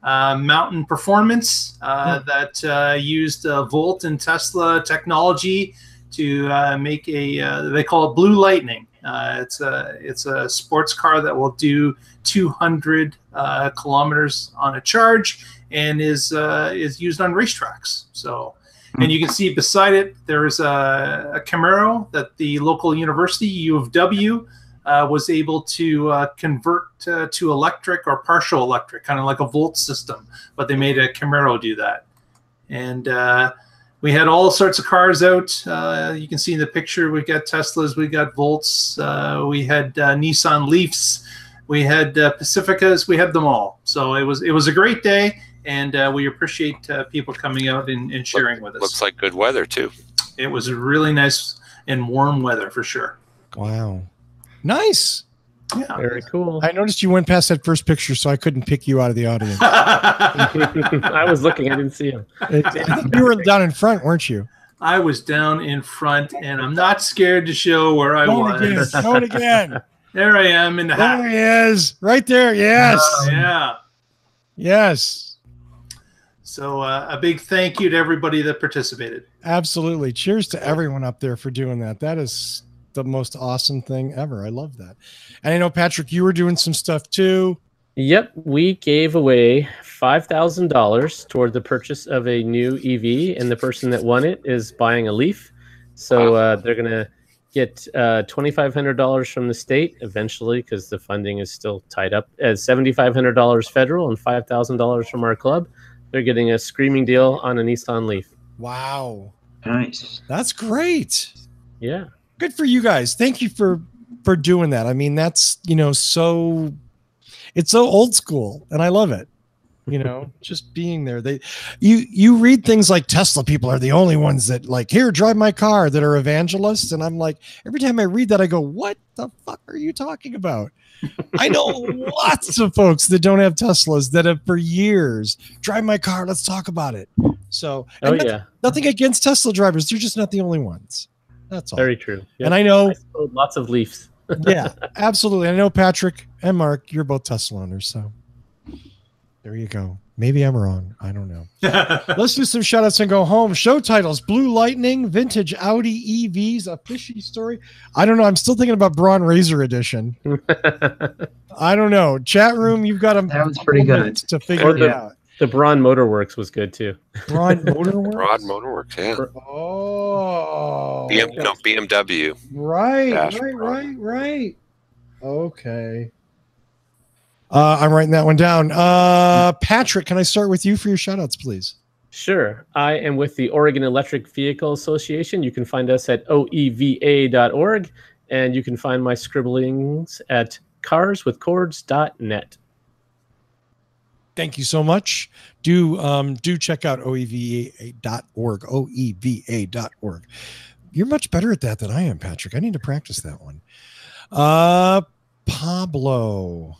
Speaker 3: Mountain Performance that used Volt and Tesla technology to make a they call it Blue Lightning. It's a sports car that will do 200 kilometers on a charge and is used on racetracks. So, and you can see beside it there is a Camaro that the local university U of W was able to convert to electric or partial electric, kind of like a Volt system, but they made a Camaro do that. And we had all sorts of cars out. You can see in the picture, we've got Teslas, we got Volts, we had Nissan Leafs, we had Pacificas, we had them all. So it was a great day, and we appreciate people coming out and sharing with us.
Speaker 5: Looks like good weather too.
Speaker 3: It was really nice and warm weather for sure.
Speaker 1: Wow. Nice.
Speaker 3: Yeah.
Speaker 4: Very cool.
Speaker 1: I noticed you went past that first picture, so I couldn't pick you out of the audience.
Speaker 4: I was looking, I didn't see him.
Speaker 1: I think you were down in front, weren't you?
Speaker 3: I was down in front, and I'm not scared to show where I was.
Speaker 1: Show it again.
Speaker 3: There I am in the hat.
Speaker 1: There he is. Right there. Yes.
Speaker 3: Yeah.
Speaker 1: Yes.
Speaker 3: So a big thank you to everybody that participated.
Speaker 1: Absolutely. Cheers to everyone up there for doing that. That is the most awesome thing ever. I love that. And I know, Patrick, you were doing some stuff too.
Speaker 4: Yep, we gave away $5,000 toward the purchase of a new EV, and the person that won it is buying a Leaf. So they're going to get $2,500 from the state eventually, because the funding is still tied up, as $7,500 federal and $5,000 from our club. They're getting a screaming deal on a Nissan Leaf.
Speaker 1: Wow.
Speaker 2: Nice.
Speaker 1: That's great.
Speaker 4: Yeah.
Speaker 1: Good for you guys. Thank you for doing that. I mean, that's, it's so old school, and I love it. Just being there. You read things like Tesla people are the only ones that like, here, drive my car, that are evangelists. And I'm like, every time I read that, I go, what the fuck are you talking about? I know lots of folks that don't have Teslas that have for years, drive my car, let's talk about it. So nothing against Tesla drivers. They're just not the only ones. That's all.
Speaker 4: Very true. Yep.
Speaker 1: And I know
Speaker 4: I sold lots of Leafs.
Speaker 1: yeah, absolutely. I know Patrick and Mark, you're both Tesla owners, so there you go. Maybe I'm wrong. I don't know. Let's do some shout outs and go home. Show titles: Blue Lightning, Vintage Audi EVs, a fishy story. I don't know. I'm still thinking about Braun Razor Edition. I don't know. Chat room, you've got
Speaker 2: That was pretty good
Speaker 1: to figure it out.
Speaker 4: The BraunMotorWorks was good too.
Speaker 1: BraunMotorWorks?
Speaker 5: BraunMotorWorks, yeah.
Speaker 1: Oh.
Speaker 5: BMW.
Speaker 1: Right. Okay. I'm writing that one down. Patrick, can I start with you for your shout outs, please?
Speaker 4: Sure. I am with the Oregon Electric Vehicle Association. You can find us at oeva.org, and you can find my scribblings at carswithcords.net.
Speaker 1: Thank you so much. Do check out oeva.org. oeva.org. You're much better at that than I am, Patrick. I need to practice that one. Pablo.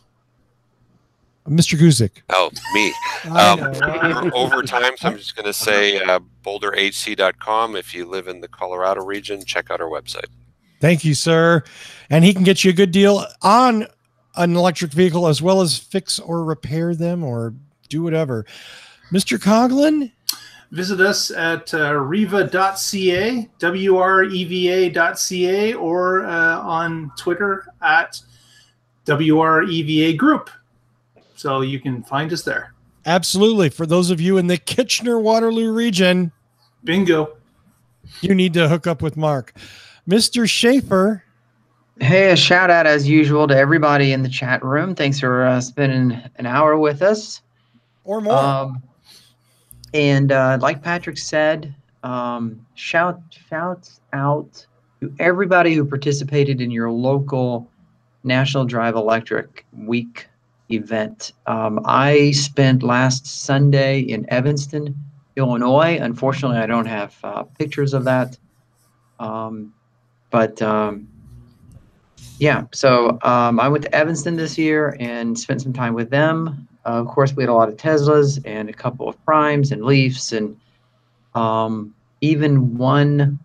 Speaker 1: Mr. Guzik.
Speaker 5: Oh, me. Over time, so I'm just going to say boulderhc.com. If you live in the Colorado region, check out our website.
Speaker 1: Thank you, sir. And he can get you a good deal on an electric vehicle as well as fix or repair them or do whatever. Mr. Coughlin?
Speaker 3: Visit us at reva.ca, wreva.ca, or on Twitter at WREVA Group. So you can find us there.
Speaker 1: Absolutely. For those of you in the Kitchener-Waterloo region,
Speaker 3: bingo,
Speaker 1: you need to hook up with Mark. Mr. Schaefer.
Speaker 2: Hey, a shout out as usual to everybody in the chat room. Thanks for spending an hour with us.
Speaker 1: Or more.
Speaker 2: And like Patrick said, shouts out to everybody who participated in your local National Drive Electric Week event. I spent last Sunday in Evanston, Illinois. Unfortunately, I don't have pictures of that. Yeah, so I went to Evanston this year and spent some time with them. Of course, we had a lot of Teslas and a couple of Primes and Leafs and even one,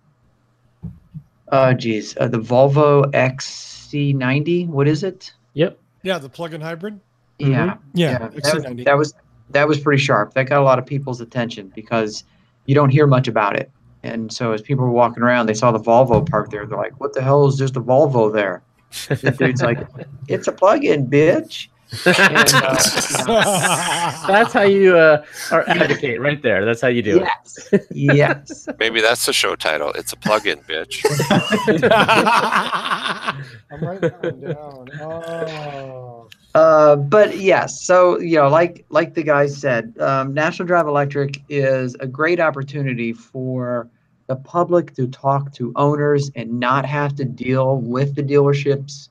Speaker 2: the Volvo XC90. What is it?
Speaker 4: Yep.
Speaker 1: Yeah, the plug-in hybrid.
Speaker 2: Yeah.
Speaker 1: Yeah.
Speaker 2: That was pretty sharp. That got a lot of people's attention because you don't hear much about it. And so as people were walking around, they saw the Volvo parked there. They're like, "What the hell is just a Volvo there?" The dude's like, "It's a plug-in, bitch." And,
Speaker 4: that's how you are advocate right there. That's how you do
Speaker 2: it. Yes.
Speaker 5: Maybe that's the show title. It's a plug-in, bitch.
Speaker 1: I'm writing that one down.
Speaker 2: But yes, so like the guys said, National Drive Electric is a great opportunity for the public to talk to owners and not have to deal with the dealerships.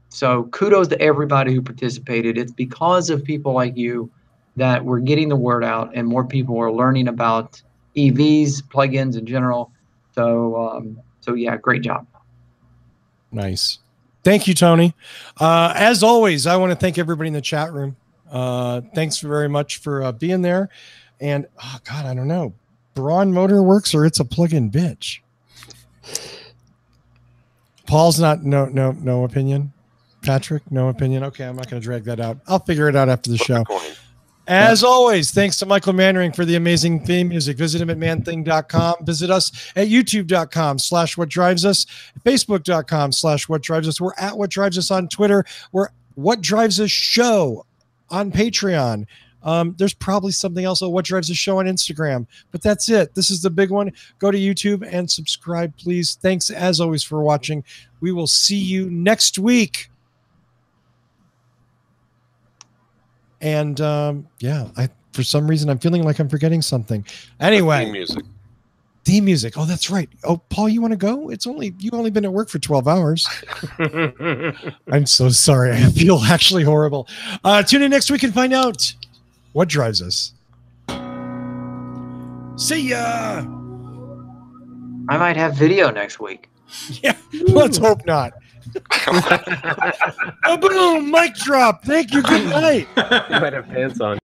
Speaker 2: So kudos to everybody who participated. It's because of people like you that we're getting the word out and more people are learning about EVs, plug-ins in general. So yeah, great job.
Speaker 1: Nice. Thank you, Tony. As always, I want to thank everybody in the chat room. Thanks very much for being there. And, oh, God, I don't know. BraunMotorWorks or it's a plug-in bitch? Paul's no opinion. Patrick, no opinion. Okay, I'm not going to drag that out. I'll figure it out after the show. As always, thanks to Michael Mannering for the amazing theme music. Visit him at manthing.com. Visit us at youtube.com/whatdrivesus, facebook.com/whatdrivesus. We're at What Drives Us on Twitter. We're What Drives Us Show on Patreon. There's probably something else on What Drives Us Show on Instagram, but that's it. This is the big one. Go to YouTube and subscribe, please. Thanks, as always, for watching. We will see you next week. And for some reason, I'm feeling like I'm forgetting something. Anyway, theme music. Oh, that's right. Oh, Paul, you want to go? You've only been at work for 12 hours. I'm so sorry. I feel actually horrible. Tune in next week and find out what drives us. See ya.
Speaker 2: I might have video next week.
Speaker 1: Yeah, let's hope not. Oh, boom, mic drop. Thank you. Good night.
Speaker 4: You might have pants on.